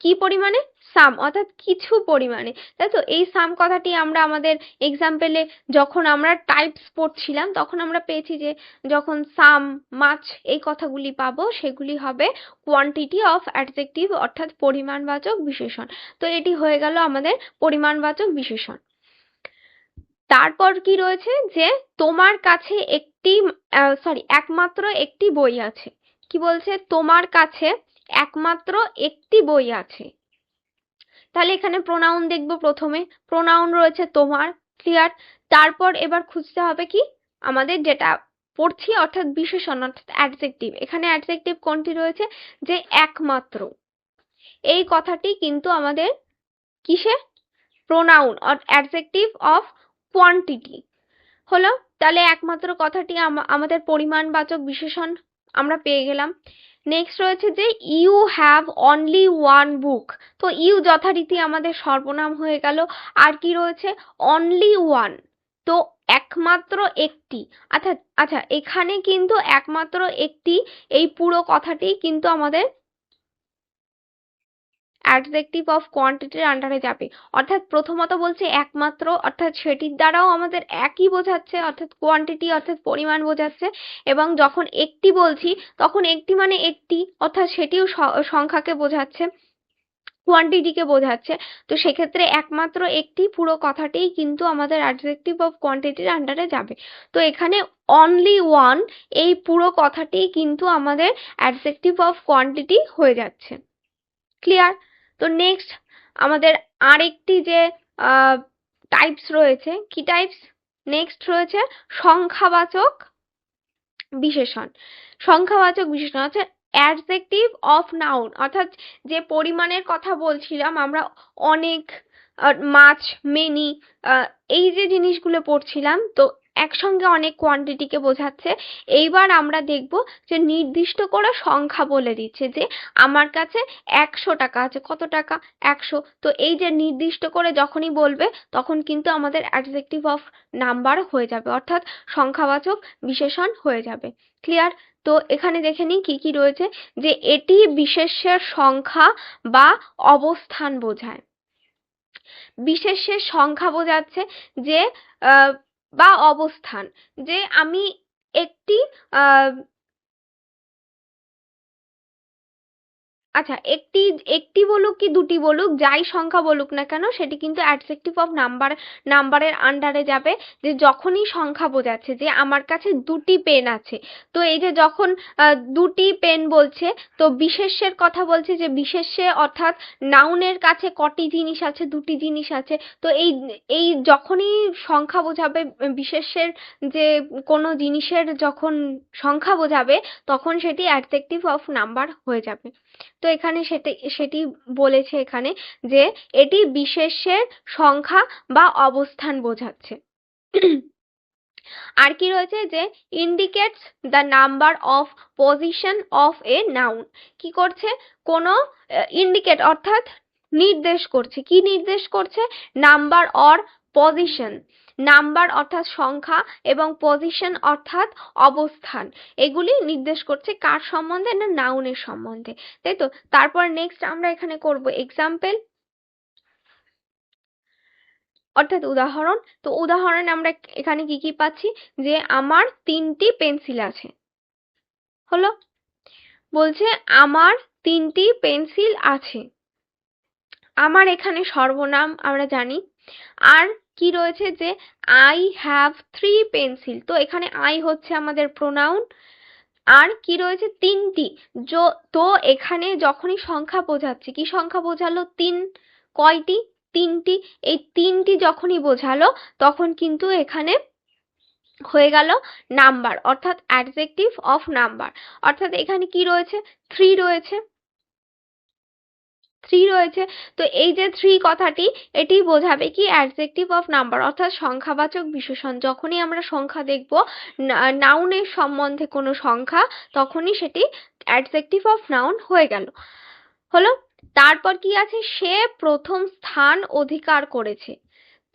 কি পরিমাণে, সাম অর্থাৎ কিছু পরিমাণে, তাই তো। এই সাম কথাটি আমরা আমাদের এক্সাম্পলে যখন আমরা টাইপস পড়ছিলাম তখন আমরা পেয়েছি যে যখন সাম, মাছ এই কথাগুলি পাবো সেগুলি হবে কোয়ান্টিটি অফ অ্যাডজেক্টিভ অর্থাৎ পরিমাণবাচক বিশেষণ। তো এটি হয়ে গেল আমাদের পরিমাণবাচক বিশেষণ। তারপর কি রয়েছে, যে তোমার কাছে একমাত্র একটি বই আছে। কি বলছে, তোমার কাছে একমাত্র একটি বই আছে। তাহলে এখানে প্রোনাউন দেখবো, প্রথমে প্রোনাউন রয়েছে তোমার, ক্লিয়ার। তারপর এবার খুঁজতে হবে কি আমাদের যেটা পড়ছি অর্থাৎ বিশেষণ অর্থাৎ অ্যাডজেক্টিভ। এখানে অ্যাডজেক্টিভ কোনটি রয়েছে, যে একমাত্র, এই কথাটি কিন্তু আমাদের কিসে, pronoun or adjective of quantity হলো। তাহলে একমাত্র কথাটি আমাদের পরিমাণবাচক বিশেষণ আমরা পেয়ে গেলাম। নেক্সট রয়েছে যে you have only one book, তো ইউ যথারীতি আমাদের সর্বনাম হয়ে গেল। আর কি রয়েছে, অনলি ওয়ান, তো একমাত্র একটি। আচ্ছা এখানে কিন্তু একমাত্র একটি এই পুরো কথাটি কিন্তু আমাদের অ্যাডজেক্টিভ অফ কোয়ান্টিটির আন্ডারে যাবে। অর্থাৎ প্রথমত বলছে একমাত্র, অর্থাৎ সেটির দ্বারাও আমাদের একই বোঝাচ্ছে অর্থাৎ কোয়ান্টিটি অর্থাৎ পরিমাণ বোঝাচ্ছে। এবং যখন একটি বলছি তখন একটি মানে একটি অর্থাৎ সেটিও সংখ্যাকে বোঝাচ্ছে, কোয়ান্টিটিকে বোঝাচ্ছে। তো সেক্ষেত্রে একমাত্র একটি পুরো কথাটিই কিন্তু আমাদের অ্যাডজেক্টিভ অফ কোয়ান্টিটির আন্ডারে যাবে। তো এখানে অনলি ওয়ান এই পুরো কথাটি কিন্তু আমাদের অ্যাডজেক্টিভ অফ কোয়ান্টিটি হয়ে যাচ্ছে, ক্লিয়ার। তো নেক্সট আমাদের আরেকটি যে টাইপস রয়েছে, কি টাইপস, নেক্সট রয়েছে সংখ্যাবাচক বিশেষণ। সংখ্যাবাচক বিশেষণ হচ্ছে অ্যাডজেক্টিভ অফ নাউন, অর্থাৎ যে পরিমাণের কথা বলছিলাম আমরা, অনেক, মাছ, মেনি, এই যে জিনিসগুলো পড়ছিলাম, তো একসঙ্গে অনেক কোয়ান্টিটিকে বোঝাচ্ছে। এইবার আমরা দেখব যে নির্দিষ্ট করে সংখ্যা বলে দিচ্ছে যে আমার কাছে 100 টাকা আছে। কত টাকা, 100। তো এই যে নির্দিষ্ট করে যখনই বলবে তখন কিন্তু আমাদের অ্যাডজেক্টিভ অফ নাম্বার হয়ে যাবে অর্থাৎ সংখ্যাবাচক বিশেষণ হয়ে যাবে, ক্লিয়ার। তো এখানে দেখে নিই কি কি রয়েছে, যে এটি বিশেষ্যের সংখ্যা বা অবস্থান বোঝায়। বিশেষ্যের সংখ্যা বোঝাচ্ছে যে বা অবস্থান, যে আমি একটি আচ্ছা একটি বলুক কি দুটি বলুক, যাই সংখ্যা বলুক না কেন সেটি কিন্তু অ্যাডজেক্টিভ অফ নাম্বারের আন্ডারে যাবে। যে যখনই সংখ্যা বোঝাচ্ছে যে আমার কাছে দুটি পেন আছে, তো এই যে যখন দুটি পেন বলছে তো বিশেষ্যের কথা বলছে, যে বিশেষ্যে অর্থাৎ নাউনের কাছে কটি জিনিস আছে, দুটি জিনিস আছে। তো এই যখনই সংখ্যা বোঝাবে, বিশেষ্যের যে কোনো জিনিসের যখন সংখ্যা বোঝাবে তখন সেটি অ্যাডজেক্টিভ অফ নাম্বার হয়ে যাবে। তো এখানে সেটি বলেছে এখানে যে এটি বিশেষ্যের সংখ্যা বা অবস্থান বোঝাচ্ছে। আর কি রয়েছে, যে indicates the number of position of a noun. কি করছে, কোনো ইন্ডিকেট অর্থাৎ নির্দেশ করছে, কি নির্দেশ করছে, নাম্বার অর পজিশন। নাম্বার অর্থাৎ সংখ্যা এবং পজিশন অর্থাৎ অবস্থান, এগুলি নির্দেশ করছে কার সম্বন্ধে, না নাউনের সম্বন্ধে, তাই তো। তারপর নেক্সট আমরা এখানে করব এক্সাম্পল অর্থাৎ উদাহরণ। তো উদাহরণে আমরা এখানে কি কি পাচ্ছি, যে আমার 3টি পেন্সিল আছে, হলো। বলছে আমার 3টি পেন্সিল আছে। আমার এখানে সর্বনাম আমরা জানি। আর কি রয়েছে, যে আই হ্যাভ 3 পেন্সিল, তো এখানে আই হচ্ছে আমাদের প্রোনাউন। আর কি রয়েছে, 3টি, তো এখানে যখনই সংখ্যা বোঝাচ্ছে, কি সংখ্যা বোঝালো, 3, কয়টি, 3টি, এই 3টি যখনই বোঝালো তখন কিন্তু এখানে হয়ে গেল নাম্বার অর্থাৎ অ্যাডজেক্টিভ অফ নাম্বার। অর্থাৎ এখানে কি রয়েছে, 3 রয়েছে, 3 রয়েছে। তো এই যে 3 কথাটি, এটি বোঝাবে কি অ্যাডজেক্টিভ অফ নাম্বার অর্থাৎ সংখ্যাবাচক বিশেষণ। যখনই আমরা সংখ্যা দেখব, নাউনের সম্বন্ধে কোনো সংখ্যা, তখনই সেটি অ্যাডজেক্টিভ অফ নাউন হয়ে গেল, হলো। তারপর কি আছে, সে প্রথম স্থান অধিকার করেছে।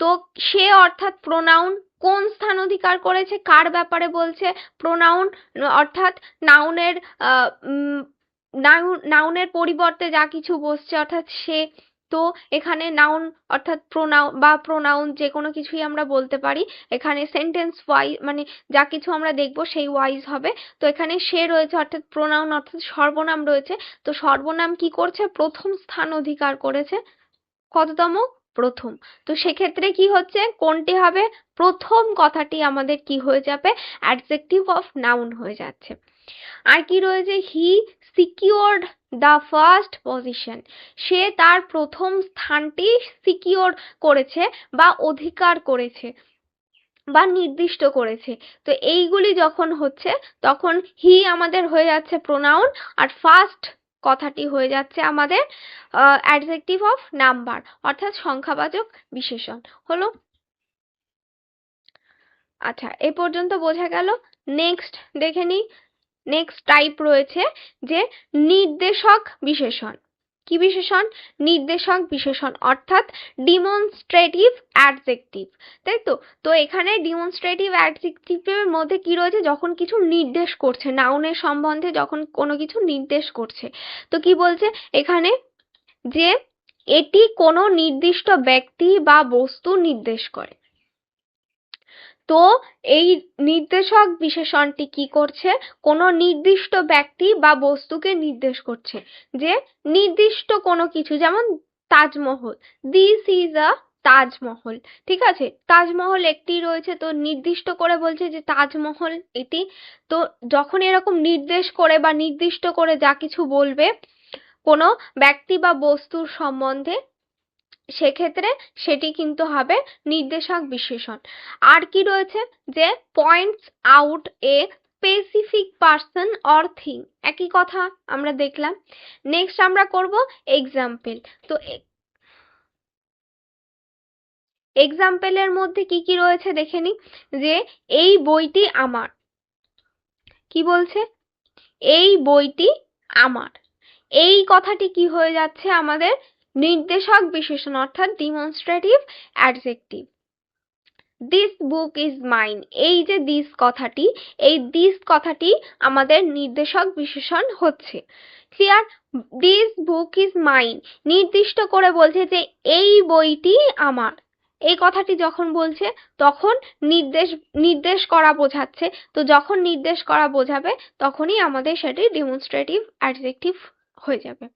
তো সে অর্থাৎ প্রোনাউন, কোন স্থান অধিকার করেছে, কার ব্যাপারে বলছে, প্রোনাউন অর্থাৎ নাউনের নাউনের পরিবর্তে যা কিছু বসছে অর্থাৎ সে। তো এখানে নাউন অর্থাৎ প্রোনাউন যে কোনো কিছুই আমরা বলতে পারি। এখানে সেন্টেন্স ওয়াইজ মানে যা কিছু আমরা দেখবো সেই ওয়াইজ হবে। তো এখানে সে রয়েছে অর্থাৎ প্রোনাউন অর্থাৎ সর্বনাম রয়েছে। তো সর্বনাম কি করছে, প্রথম স্থান অধিকার করেছে। কততম, প্রথম। তো সেক্ষেত্রে কি হচ্ছে, কোনটি হবে, প্রথম কথাটি আমাদের কি হয়ে যাবে, অ্যাডজেক্টিভ অফ নাউন হয়ে যাচ্ছে। আর কি রয়েছে, হি সিকিউরড দ্য ফার্স্ট পজিশন, সে তার প্রথম স্থানটি সিকিউর করেছে বা অধিকার করেছে বা নির্দিষ্ট করেছে। তো এইগুলি যখন হচ্ছে তখন হি আমাদের হয়ে যাচ্ছে প্রোনাউন, আর ফার্স্ট কথাটি হয়ে যাচ্ছে আমাদের অ্যাডজেক্টিভ অফ নাম্বার অর্থাৎ সংখ্যাবাচক বিশেষণ হলো। আচ্ছা, এ পর্যন্ত বোঝা গেল। নেক্সট দেখে নিই। নেক্সট টাইপ রয়েছে যে নির্দেশক বিশেষণ। কি বিশেষণ, নির্দেশক বিশেষণ অর্থাৎ ডিমনস্ট্রেটিভ অ্যাডজেক্টিভ, তাই তো। তো এখানে ডিমনস্ট্রেটিভ অ্যাডজেক্টিভের মধ্যে কি রয়েছে, যখন কিছু নির্দেশ করছে, নাউনের সম্বন্ধে যখন কোনো কিছু নির্দেশ করছে। তো কি বলছে এখানে, যে এটি কোনো নির্দিষ্ট ব্যক্তি বা বস্তু নির্দেশ করে। তো এই নির্দেশক বিশেষণটি কি করছে, কোনো নির্দিষ্ট ব্যক্তি বা বস্তুকে নির্দেশ করছে, যে নির্দিষ্ট কোনো কিছু, যেমন Taj Mahal, this is a Taj Mahal, ঠিক আছে, তাজমহল একটি রয়েছে, তো নির্দিষ্ট করে বলছে যে তাজমহল এটি। তো যখন এরকম নির্দেশ করে বা নির্দিষ্ট করে যা কিছু বলবে কোনো ব্যক্তি বা বস্তুর সম্বন্ধে, সেক্ষেত্রে সেটি কিন্তু হবে নির্দেশক বিশেষণ। আর কি রয়েছে, যে points out a specific person or thing, একই কথা আমরা দেখলাম। নেক্সট আমরা করব এক্সাম্পল। তো এক্সাম্পলের মধ্যে কি কি রয়েছে দেখে নি, যে এই বইটি আমার, কি বলছে, এই বইটি আমার, এই কথাটি কি হয়ে যাচ্ছে আমাদের নির্দেশক বিশেষণ অর্থাৎ demonstrative adjective. This book is mine, এই যে দিস কথাটি, এই দিস কথাটি আমাদের নির্দেশক বিশেষণ হচ্ছে। Clear, this book is mine নির্দিষ্ট করে বলছে যে এই বইটি আমার, এই কথাটি যখন বলছে তখন নির্দেশ করা বোঝাচ্ছে। তো যখন নির্দেশ করা বোঝাবে তখনই আমাদের সেটি ডিমনস্ট্রেটিভ অ্যাডজেক্টিভ হয়ে যাবে।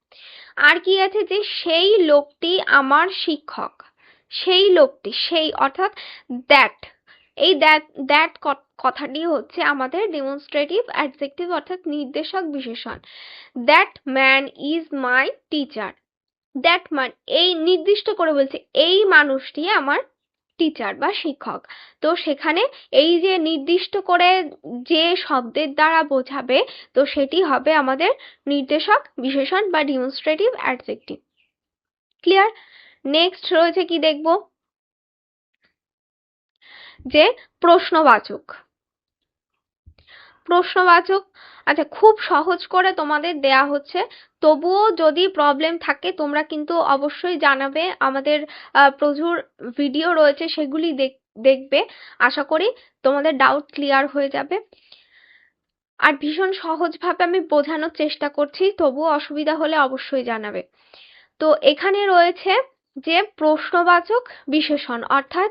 আর কি আছে, যে সেই লোকটি আমার শিক্ষক, সেই লোকটি, সেই অর্থাৎ দ্যাট, এই দ্যাট কথাটি হচ্ছে আমাদের ডেমনস্ট্রেটিভ অ্যাডজেক্টিভ অর্থাৎ নির্দেশক বিশেষণ। That man is my teacher, that man এই নির্দিষ্ট করে বলছে এই মানুষটি আমার টিচার বা শিক্ষক। তো সেখানে এই যে নির্দিষ্ট করে যে শব্দের দ্বারা বোঝাবে, তো সেটি হবে আমাদের নির্দেশক বিশেষণ বা ডেমনস্ট্রেটিভ অ্যাডজেক্টিভ। ক্লিয়ার। নেক্সট রয়েছে কি দেখব, যে প্রশ্নবাচক। প্রশ্নবাচক, আচ্ছা খুব সহজ করে তোমাদের দেয়া হচ্ছে, তবুও যদি প্রবলেম থাকে তোমরা কিন্তু অবশ্যই জানাবে। আমাদের প্রচুর ভিডিও রয়েছে, সেগুলি দেখবে, আশা করি তোমাদের ডাউট ক্লিয়ার হয়ে যাবে। আর ভীষণ সহজভাবে আমি বোঝানোর চেষ্টা করছি, তবুও অসুবিধা হলে অবশ্যই জানাবে। তো এখানে রয়েছে যে প্রশ্নবাচক বিশেষণ অর্থাৎ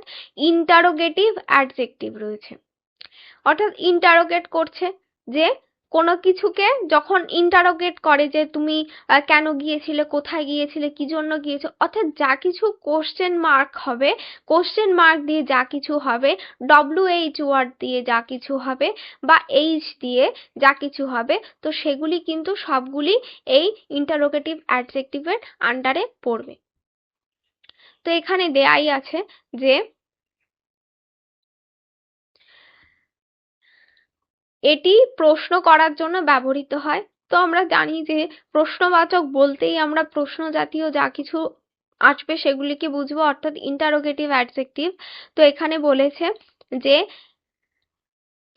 ইন্টারোগেটিভ অ্যাডজেক্টিভ রয়েছে, অর্থাৎ ইন্টারোগেট করছে, যে কোনো কিছুকে যখন ইন্টারোগেট করে যে তুমি কেন গিয়েছিলে, কোথায় গিয়েছিলে, কি জন্য গিয়েছো, অর্থাৎ যা কিছু কোশ্চেন মার্ক হবে, কোশ্চেন মার্ক দিয়ে যা কিছু হবে, WH ওয়ার্ড দিয়ে যা কিছু হবে বা H দিয়ে যা কিছু হবে, তো সেগুলি কিন্তু সবগুলি এই ইন্টারোগেটিভ অ্যাডজেক্টিভের আন্ডারে পড়বে। তো এখানে দেয়াই আছে যে এটি প্রশ্ন করার জন্য ব্যবহৃত হয়। তো আমরা জানি যে প্রশ্নবাচক বলতেই আমরা প্রশ্ন জাতীয় যা কিছু আসবে সেগুলিকে বুঝবো, অর্থাৎ ইন্টারোগেটিভ অ্যাডজেক্টিভ। তো এখানে বলেছে যে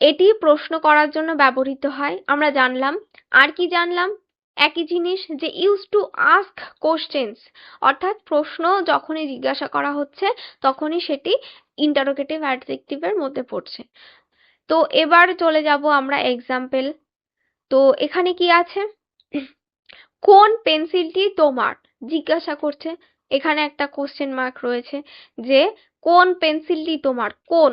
এটি প্রশ্ন করার জন্য ব্যবহৃত হয়, আমরা জানলাম। আর কি জানলাম, একই জিনিস, যে ইউজ টু আস্ক কোশ্চেন্স, অর্থাৎ প্রশ্ন যখনই জিজ্ঞাসা করা হচ্ছে তখনই সেটি ইন্টারোগেটিভ অ্যাডজেক্টিভের মধ্যে পড়ছে। তো এবার চলে যাব আমরা এক্সাম্পল। তো এখানে কি আছে, কোন পেন্সিলটি তোমার জিজ্ঞাসা করছে, এখানে একটা কোশ্চেন মার্ক রয়েছে যে কোন পেন্সিলটি তোমার, কোন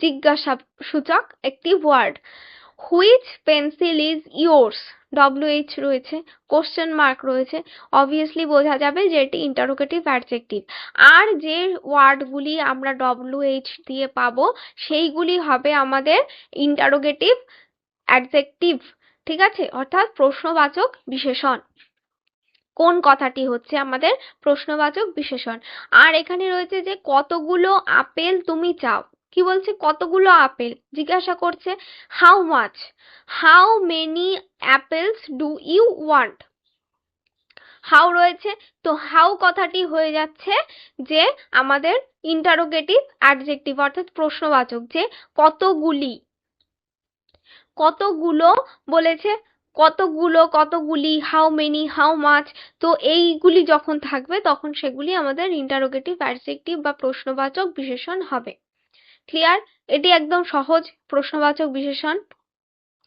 জিজ্ঞাসা সূচক একটি word. Which pencil is yours, WH রয়েছে, কোশ্চেন মার্ক রয়েছে, অবভিয়াসলি বোঝা যাবে যে এটি ইন্টারোগেটিভ অ্যাডজেক্টিভ। আর যে ওয়ার্ডগুলি আমরা WH দিয়ে পাবো সেইগুলি হবে আমাদের ইন্টারোগেটিভ অ্যাডজেক্টিভ, ঠিক আছে, অর্থাৎ প্রশ্নবাচক বিশেষণ। কোন কথাটি হচ্ছে আমাদের প্রশ্নবাচক বিশেষণ। আর এখানে রয়েছে যে কতগুলো আপেল তুমি চাও, কি বলছে কতগুলো আপেল জিজ্ঞাসা করছে, how much, how many apples do you want. How রয়েছে, তো হাউ কথাটি হয়ে যাচ্ছে যে আমাদের ইন্টারোগেটিভ অ্যাডজেক্টিভ অর্থাৎ প্রশ্নবাচক, যে কতগুলি, কতগুলো বলেছে, কতগুলো, কতগুলি, হাউ মেনি, হাউ মাচ, তো এইগুলি যখন থাকবে তখন সেগুলি আমাদের ইন্টারোগেটিভ অ্যাডজেক্টিভ বা প্রশ্নবাচক বিশেষণ হবে। ক্লিয়ার? এটি একদম সহজ প্রশ্নবাচক বিশেষণ,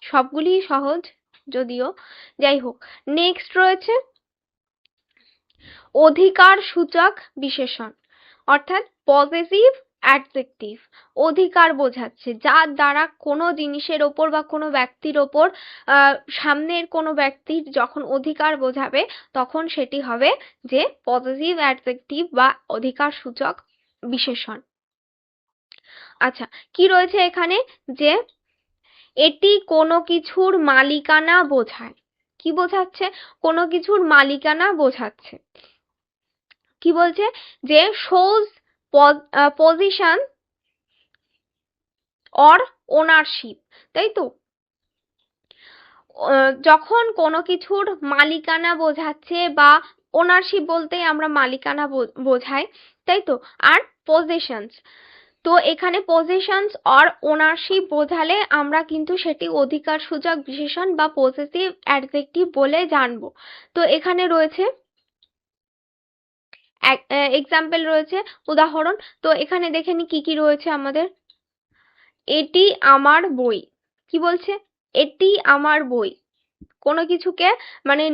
সবগুলি সহজ যদিও, যাই হোক। নেক্সট রয়েছে অধিকার সূচক বিশেষণ অর্থাৎ পজেসিভ অ্যাডজেক্টিভ। অধিকার বোঝাচ্ছে, যার দ্বারা কোনো জিনিসের ওপর বা কোনো ব্যক্তির ওপর সামনের কোনো ব্যক্তির যখন অধিকার বোঝাবে তখন সেটি হবে যে পজেসিভ অ্যাডজেক্টিভ বা অধিকার সূচক বিশেষণ। আচ্ছা, কি রয়েছে এখানে, যে এটি কোনো কিছুর মালিকানা বোঝায়, কি বোঝাচ্ছে, কোনো কিছুর মালিকানা বোঝাচ্ছে। কি বলছে, যে শোজ পজিশন অর ওনারশিপ, তাই তো, যখন কোনো কিছুর মালিকানা বোঝাচ্ছে বা ওনারশিপ বলতে আমরা মালিকানা বোঝাই, তাই তো, আর পজেশনস, তো এখানে পজেশনস অর ওনারশিপ বোঝালে আমরা কিন্তু সেটি অধিকার সূচক বিশেষণ বা পজেসিভ অ্যাডজেক্টিভ বলে জানবো। তো এখানে রয়েছে এক্সাম্পল রয়েছে, উদাহরণ। তো এখানে দেখে নি কি কি রয়েছে আমাদের। এটি আমার বই, কি বলছে, এটি আমার বই, কোনো কিছুকে মানে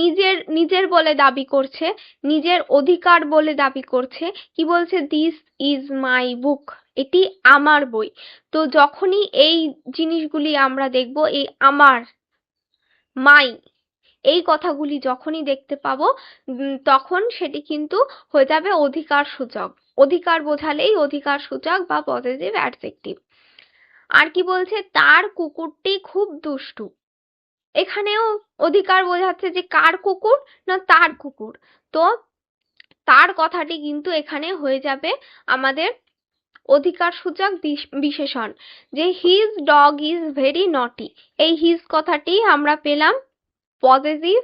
নিজের নিজের বলে দাবি করছে, নিজের অধিকার বলে দাবি করছে। কি বলছে, দিস ইজ মাই বুক, এটি আমার বই। তো যখনই এই জিনিসগুলি আমরা দেখব, এই আমার, মাই, এই কথাগুলি যখনই দেখতে পাবো তখন সেটি কিন্তু হয়ে যাবে অধিকার সূচক। অধিকার বোঝালেই অধিকার সূচক বা পজেসিভ অ্যাডজেক্টিভ। আর কি বলছে, তার কুকুরটি খুব দুষ্টু, এখানেও অধিকার বোঝাচ্ছে যে কার কুকুর, না তার কুকুর। তো তার কথাটি কিন্তু এখানে হয়ে যাবে আমাদের অধিকার সূচক বিশেষণ, যে হিজ ডগ ইজ ভেরি নটি, এই হিজ কথাটি আমরা পেলাম পজেসিভ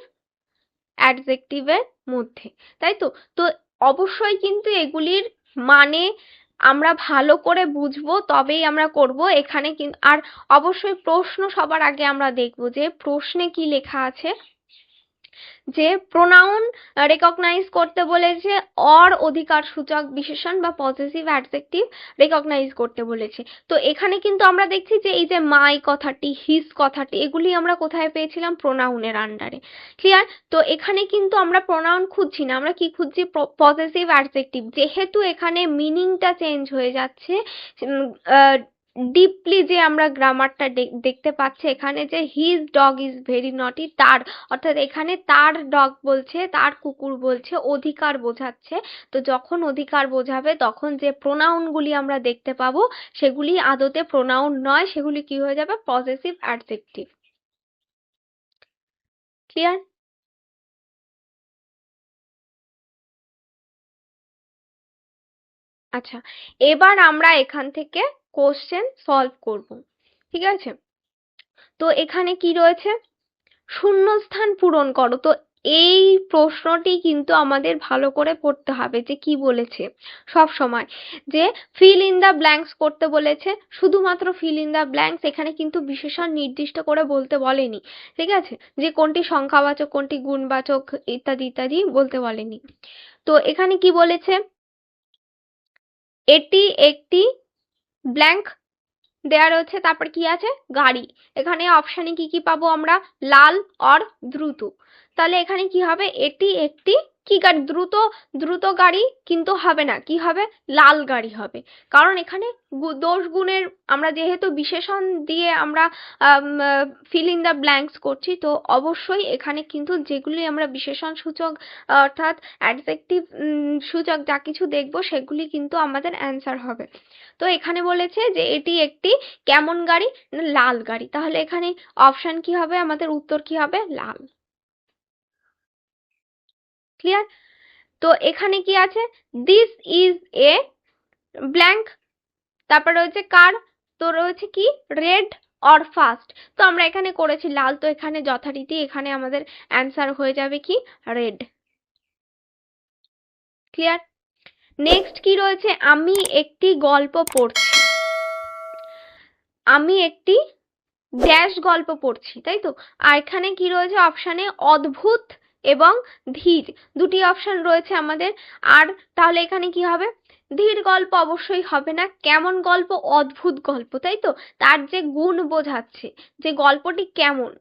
অ্যাডজেক্টিভের মধ্যে, তাই তো। তো অবশ্যই কিন্তু এগুলির মানে আমরা ভালো করে বুঝবো তবেই আমরা করব এখানে কিন্তু। আর অবশ্যই প্রশ্ন সবার আগে আমরা দেখব যে প্রশ্নে কি লেখা আছে, যে প্রোনাউন রেকগনাইজ করতে বলেছে অর অধিকার সূচক বিশেষণ বা পজেসিভ অ্যাডজেক্টিভ রেকগনাইজ করতে বলেছে। তো এখানে কিন্তু আমরা দেখছি যে এই যে মাই কথাটি, হিজ কথাটি, এগুলি আমরা কোথায় পেয়েছিলাম, প্রোনাউনের আন্ডারে। ক্লিয়ার? তো এখানে কিন্তু আমরা প্রোনাউন খুঁজছি না, আমরা কি খুঁজছি, পজেসিভ অ্যাডজেক্টিভ। যেহেতু এখানে মিনিংটা চেঞ্জ হয়ে যাচ্ছে, ডিপলি যে আমরা গ্রামারটা দেখতে পাচ্ছি এখানে, যে হিজ ডগ ইজ ভেরি নটি, তার, অর্থাৎ এখানে তার ডগ বলছে, তার কুকুর বলছে, অধিকার বোঝাচ্ছে। তো যখন অধিকার বোঝাবে তখন যে প্রোনাউনগুলি আমরা দেখতে পাবো সেগুলি আদতে প্রোনাউন নয়, সেগুলি কি হয়ে যাবে, পজেসিভ অ্যাডজেক্টিভ। ক্লিয়ার? আচ্ছা, এবার আমরা এখান থেকে কোশ্চেন সলভ করব, ঠিক আছে। তো এখানে কি রয়েছে, শূন্যস্থান পূরণ করো। তো এই প্রশ্নটি কিন্তু আমাদের ভালো করে পড়তে হবে যে কি বলেছে সব সময়, যে ফিল ইন দ্য ব্ল্যাঙ্কস করতে বলেছে, শুধুমাত্র ফিল ইন দ্য ব্ল্যাঙ্কস, এখানে কিন্তু বিশেষণ নির্দিষ্ট করে বলতে বলেনি, ঠিক আছে, যে কোনটি সংখ্যাবাচক কোনটি গুণবাচক ইত্যাদি ইত্যাদি বলতে বলেনি। তো এখানে কি বলেছে, এটি একটি ব্ল্যাঙ্ক দেয়া রয়েছে, তারপর কি আছে গাড়ি। এখানে অপশানে কি কি পাবো আমরা, লাল অর দ্রুত। তাহলে এখানে কি হবে, এটি একটি কি গাড়ি, দ্রুত গাড়ি কিন্তু হবে না, কি হবে লাল গাড়ি হবে। কারণ এখানে দোষ গুণের আমরা যেহেতু বিশেষণ দিয়ে আমরা ফিল ইন দ্য ব্ল্যাঙ্কস করছি, তো অবশ্যই এখানে কিন্তু যেগুলি আমরা বিশেষণ সূচক অর্থাৎ অ্যাডজেক্টিভ সূচক যা কিছু দেখবো সেগুলি কিন্তু আমাদের অ্যান্সার হবে। তো এখানে বলেছে যে এটি একটি কেমন গাড়ি, না লাল গাড়ি। তাহলে এখানে অপশন কি হবে, আমাদের উত্তর কি হবে, লাল। ক্লিয়ার? তো এখানে কি আছে, দিস ইজ এ ব্ল্যাঙ্ক, তারপর রয়েছে কার, তো রয়েছে কি রেড অর ফাস্ট। তো আমরা এখানে করেছি লাল, তো এখানে যথারীতি এখানে আমাদের অ্যান্সার হয়ে যাবে কি রেড। ক্লিয়ার? নেক্সট কি রয়েছে, আমি একটি গল্প পড়ছি। আমি একটি ড্যাশ গল্প পড়ছি, তাই তো। আর এখানে কি রয়েছে অপশানে, অদ্ভুত এবং ধীর, দুটি অপশন রয়েছে আমাদের। আর তাহলে এখানে কি হবে, ধীর গল্প অবশ্যই হবে না, কেমন গল্প, অদ্ভুত গল্প, তাই তো। তার যে গুণ বোঝাচ্ছে, যে গল্পটি কেমন,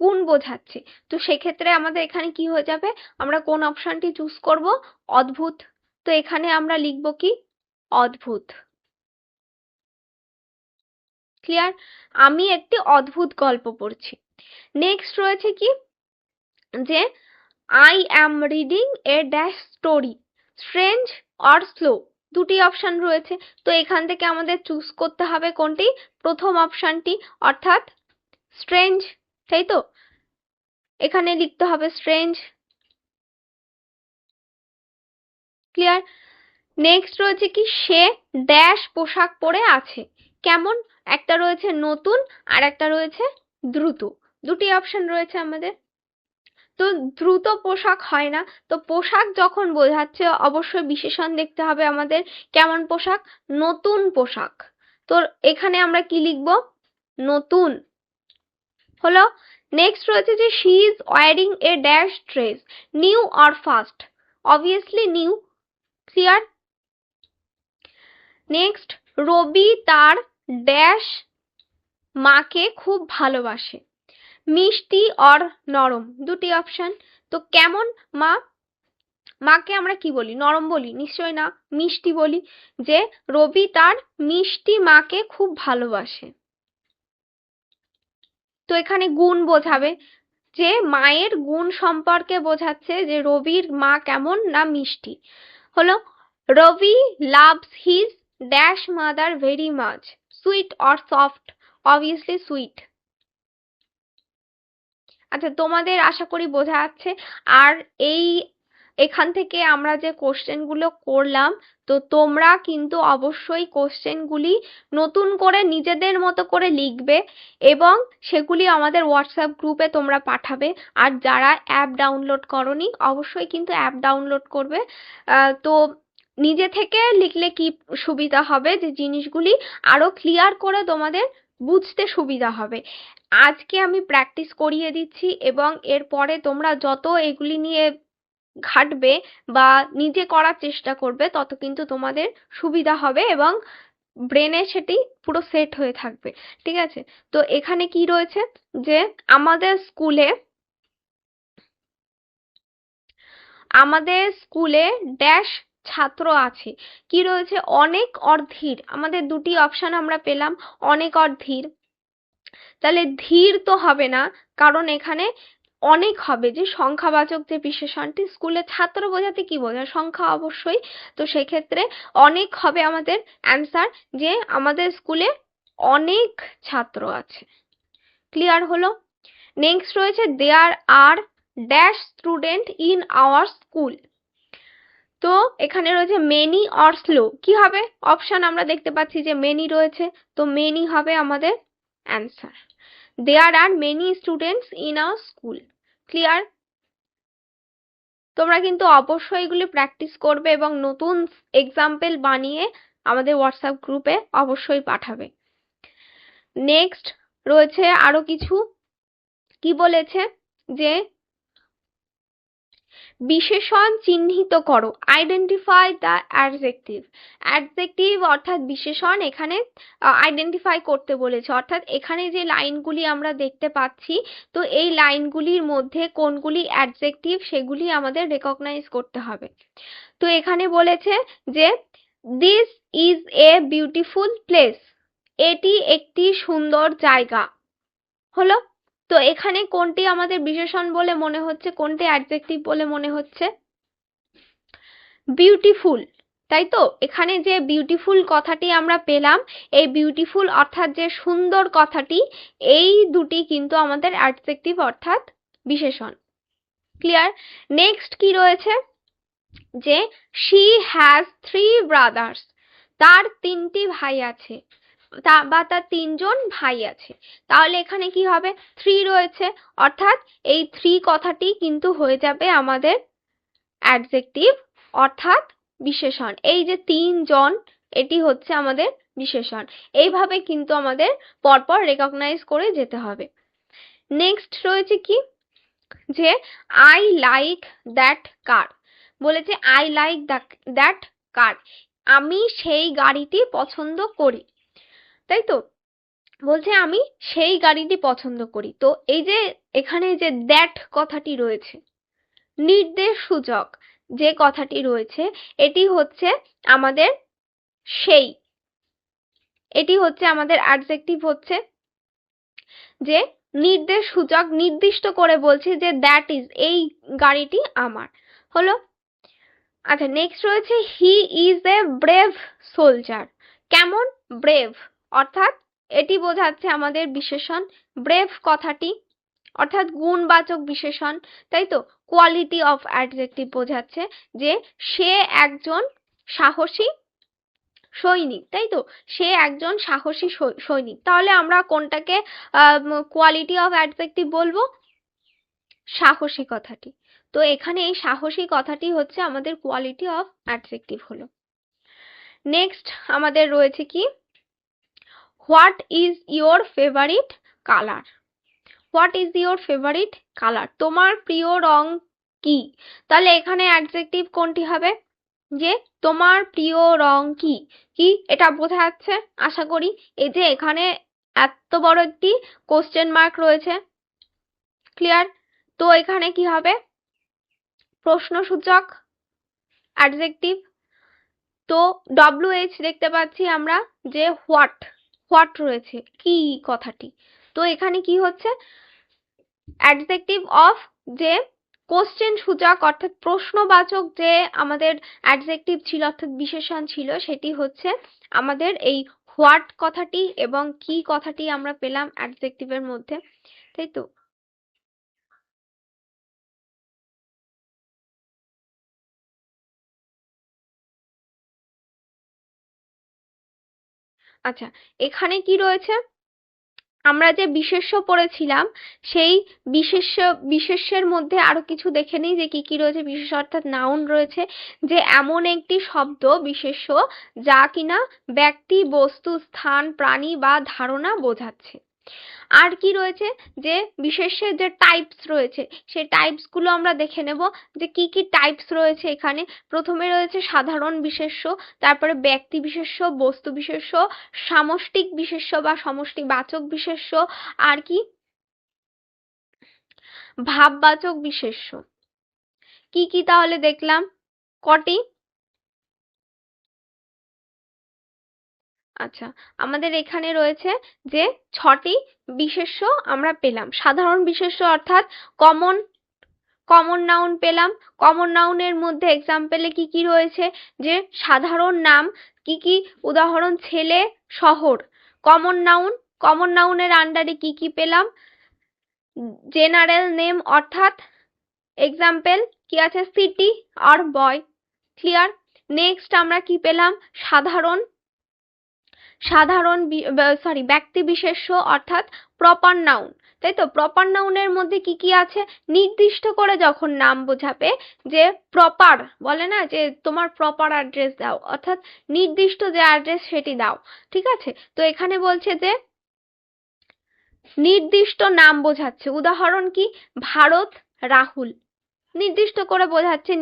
গুণ বোঝাচ্ছে, তো সেক্ষেত্রে আমাদের এখানে কি হয়ে যাবে, আমরা কোন অপশনটি চুজ করব, অদ্ভুত। তো এখানে আমরা লিখব কি অদ্ভুত। ক্লিয়ার? আমি একটি অদ্ভুত গল্প পড়ছি। নেক্সট রয়েছে কি, যে I am reading a dash story, strange or slow, দুটি অপশন রয়েছে। তো এখান থেকে আমাদের চুজ করতে হবে কোনটি, প্রথম অপশনটি অর্থাৎ স্ট্রেঞ্জ, তাই তো। এখানে লিখতে হবে স্ট্রেঞ্জ। ক্লিয়ার? নেক্সট রয়েছে কি, সে ড্যাশ পোশাক পরে আছে, কেমন, একটা রয়েছে নতুন আর একটা রয়েছে দ্রুত, দুটি অপশন রয়েছে আমাদের। তো দ্রুত পোশাক হয় না, তো পোশাক যখন বোঝাচ্ছে অবশ্যই বিশেষণ দেখতে হবে আমাদের, কেমন পোশাক, নতুন পোশাক। তো এখানে আমরা কি লিখব, নতুন হলো। নেক্সট রয়েছে যে she is wearing a dash dress, new or first, obviously new. Clear? Next, Rabi তার ড্যাশ মাকে খুব ভালোবাসে, মিষ্টি অর নরম, দুটি অপশন। তো কেমন মা, মাকে আমরা কি বলি, নরম বলি, নিশ্চয় না, মিষ্টি বলি। যে রবি তার মিষ্টি মাকে খুব ভালোবাসে, তো এখানে গুণ বোঝাবে, যে মায়ের গুণ সম্পর্কে বোঝাচ্ছে, যে রবির মা কেমন, না মিষ্টি হলো। Rabi loves his dash mother very much, sweet or soft, obviously sweet. আচ্ছা, তোমাদের আশা করি বোঝা যাচ্ছে। আর এখান থেকে আমরা যে কোশ্চেনগুলো করলাম, তো তোমরা কিন্তু অবশ্যই কোশ্চেনগুলি নতুন করে নিজেদের মতো করে লিখবে এবং সেগুলি আমাদের হোয়াটসঅ্যাপ গ্রুপে তোমরা পাঠাবে। আর যারা অ্যাপ ডাউনলোড করনি অবশ্যই কিন্তু অ্যাপ ডাউনলোড করবে। তো নিজে থেকে লিখলে কি সুবিধা হবে, যে জিনিসগুলি আরো ক্লিয়ার করে তোমাদের বুঝতে সুবিধা হবে। আজকে আমি প্র্যাকটিস করিয়ে দিচ্ছি এবং এরপরে তোমরা যত এগুলি নিয়ে ঘাটবে বা নিজে করার চেষ্টা করবে, তত কিন্তু তোমাদের সুবিধা হবে এবং ব্রেনে সেটি পুরো সেট হয়ে থাকবে। ঠিক আছে? তো এখানে কি রয়েছে, যে আমাদের স্কুলে ড্যাশ ছাত্র আছে, কি রয়েছে, অনেক অর ধীর, আমাদের দুটি অপশন আমরা পেলাম, অনেক অর ধীর। তাহলে ধীর তো হবে না, কারণ এখানে অনেক হবে, যে সংখ্যাবাচক যে বিশেষণটি, স্কুলে ছাত্র বোঝাতে কি বোঝায়, সংখ্যা অবশ্যই। তো সেক্ষেত্রে অনেক হবে আমাদের অ্যান্সার, যে আমাদের স্কুলে অনেক ছাত্র আছে। ক্লিয়ার হলো? নেক্সট রয়েছে, there are dash student in our school. তো এখানে রয়েছে মেনি অর স্লো, কি হবে, অপশন আমরা দেখতে পাচ্ছি যে মেনি রয়েছে, তো মেনি হবে আমাদের answer. There are many students in our school. Clear? তোমরা কিন্তু অবশ্যই এগুলি প্র্যাকটিস করবে এবং নতুন এক্সাম্পল বানিয়ে আমাদের হোয়াটসঅ্যাপ গ্রুপে অবশ্যই পাঠাবে। নেক্সট রয়েছে আরো কিছু, কি বলেছে, যে বিশেষণ চিহ্নিত করো, আইডেন্টিফাই দ্য অ্যাডজেক্টিভ। অ্যাডজেক্টিভ অর্থাৎ বিশেষণ এখানে আইডেন্টিফাই করতে বলেছে, অর্থাৎ এখানে যে লাইনগুলি আমরা দেখতে পাচ্ছি, তো এই লাইনগুলির মধ্যে কোনগুলি অ্যাডজেক্টিভ সেগুলি আমাদের রেকগনাইজ করতে হবে। তো এখানে বলেছে যে this is a beautiful place, এটি একটি সুন্দর জায়গা হলো। তো এখানে কোনটি আমাদের বিশেষণ বলে মনে হচ্ছে, কোনটি অ্যাডজেক্টিভ বলে মনে হচ্ছে? বিউটিফুল, তাই তো? এখানে যে বিউটিফুল কথাটি আমরা পেলাম, এই বিউটিফুল অর্থাৎ যে সুন্দর কথাটি, এই দুটি কিন্তু আমাদের অ্যাডজেক্টিভ অর্থাৎ বিশেষণ। ক্লিয়ার? নেক্সট কি রয়েছে, যে শি হ্যাজ 3 ব্রাদার্স, তার 3টি ভাই আছে, বা তার 3জন ভাই আছে। তাহলে এখানে কি হবে, 3 রয়েছে, অর্থাৎ এই 3 কথাটি কিন্তু হয়ে যাবে আমাদের অ্যাডজেক্টিভ অর্থাৎ বিশেষণ। এই যে 3জন, এটি হচ্ছে আমাদের বিশেষণ। এইভাবে কিন্তু আমাদের পরপর রেকগনাইজ করে যেতে হবে। নেক্সট রয়েছে কি, যে আই লাইক দ্যাট কার, বলেছে আই লাইক দ্যাট কার, আমি সেই গাড়িটি পছন্দ করি, তাই তো? বলছে আমি সেই গাড়িটি পছন্দ করি। তো এই যে এখানে যে দ্যাট কথাটি রয়েছে, নির্দেশ সূচক যে কথাটি রয়েছে, এটি হচ্ছে আমাদের সেই, এটি হচ্ছে আমাদের অ্যাডজেক্টিভ, হচ্ছে যে নির্দেশ সূচক, নির্দিষ্ট করে বলছে যে দ্যাট ইজ, এই গাড়িটি আমার হলো। আচ্ছা, নেক্সট রয়েছে he is a brave soldier. কেমন? ব্রেভ, অর্থাৎ এটি বোঝাচ্ছে আমাদের বিশেষণ। ব্রেভ কথাটি অর্থাৎ গুণবাচক বিশেষণ, তাই তো? কোয়ালিটি অফ অ্যাডজেক্টিভ বোঝাচ্ছে যে সে একজন সাহসী সৈনিক, তাই তো? সে একজন সাহসী সৈনিক। তাহলে আমরা কোনটাকে কোয়ালিটি অফ অ্যাডজেক্টিভ বলবো? সাহসী কথাটি। তো এখানে এই সাহসী কথাটি হচ্ছে আমাদের কোয়ালিটি অফ অ্যাডজেক্টিভ হলো। নেক্সট আমাদের রয়েছে কি, what is your favourite colour. What is your favourite colour, তোমার প্রিয় রং কি? তাহলে এখানে অ্যাডজেক্টিভ কোনটি হবে, যে তোমার প্রিয় রং কি? কি এটা বোঝা যাচ্ছে আশা করি। এই যে এখানে এত বড় একটি কোশ্চেন মার্ক রয়েছে, ক্লিয়ার? তো এখানে কি হবে, প্রশ্নসূচক অ্যাডজেক্টিভ। তো WH দেখতে পাচ্ছি আমরা যে হোয়াট, হোয়াট রয়েছে, কি কথাটি। তো এখানে কি হচ্ছে, অ্যাডজেক্টিভ অফ যে কোশ্চেন সূচক অর্থাৎ প্রশ্নবাচক যে আমাদের অ্যাডজেক্টিভ ছিল অর্থাৎ বিশেষণ ছিল, সেটি হচ্ছে আমাদের এই হোয়াট কথাটি এবং কি কথাটি আমরা পেলাম অ্যাডজেক্টিভের মধ্যে, তাই তো? আচ্ছা, এখানে কি রয়েছে, আমরা যে বিশেষ্য পড়েছিলাম, সেই বিশেষ্যের মধ্যে আরো কিছু দেখে নিই যে কি কি রয়েছে। বিশেষ অর্থাৎ নাউন রয়েছে, যে এমন একটি শব্দ বিশেষ্য যা কিনা ব্যক্তি, বস্তু, স্থান, প্রাণী বা ধারণা বোঝাচ্ছে। আর কি রয়েছে, যে বিশেষ্যের যে টাইপস রয়েছে, সেই টাইপস গুলো আমরা দেখে নেব যে কি কি টাইপস রয়েছে এখানে। প্রথমে রয়েছে সাধারণ বিশেষ্য, তারপরে ব্যক্তি বিশেষ্য, বস্তু বিশেষ্য, সামষ্টিক বিশেষ্য বা সমষ্টিবাচক বিশেষ্য, আর কি ভাববাচক বিশেষ্য। কি কি তাহলে দেখলাম, কটি? আচ্ছা, আমাদের এখানে রয়েছে যে 6টি বিশেষ্য আমরা পেলাম। সাধারণ বিশেষ্য অর্থাৎ কমন, কমন নাউন পেলাম। কমন নাউনের মধ্যে এক্সাম্পলে কি কি রয়েছে, যে সাধারণ নাম, কি কি উদাহরণ, ছেলে, শহর। কমন নাউন, কমন নাউনের আন্ডারে কি কি পেলাম, জেনারেল নেম অর্থাৎ এক্সাম্পল কি আছে, সিটি আর বয়। ক্লিয়ার? নেক্সট আমরা কি পেলাম, সাধারণ, সাধারণ ব্যক্তি বিশেষ্য অর্থাৎ প্রপার নাউন, তাই তো? প্রপার নাউনের মধ্যে কি কি আছে, নির্দিষ্ট করে যখন নাম বোঝাবে, যে প্রপার বলে না, যে তোমার প্রপার অ্যাড্রেস দাও, অর্থাৎ নির্দিষ্ট যে অ্যাড্রেস সেটি দাও, ঠিক আছে? তো এখানে বলছে যে নির্দিষ্ট নাম বোঝাচ্ছে। উদাহরণ কি, ভারত, রাহুল। নির্দিষ্ট করে বোঝাচ্ছে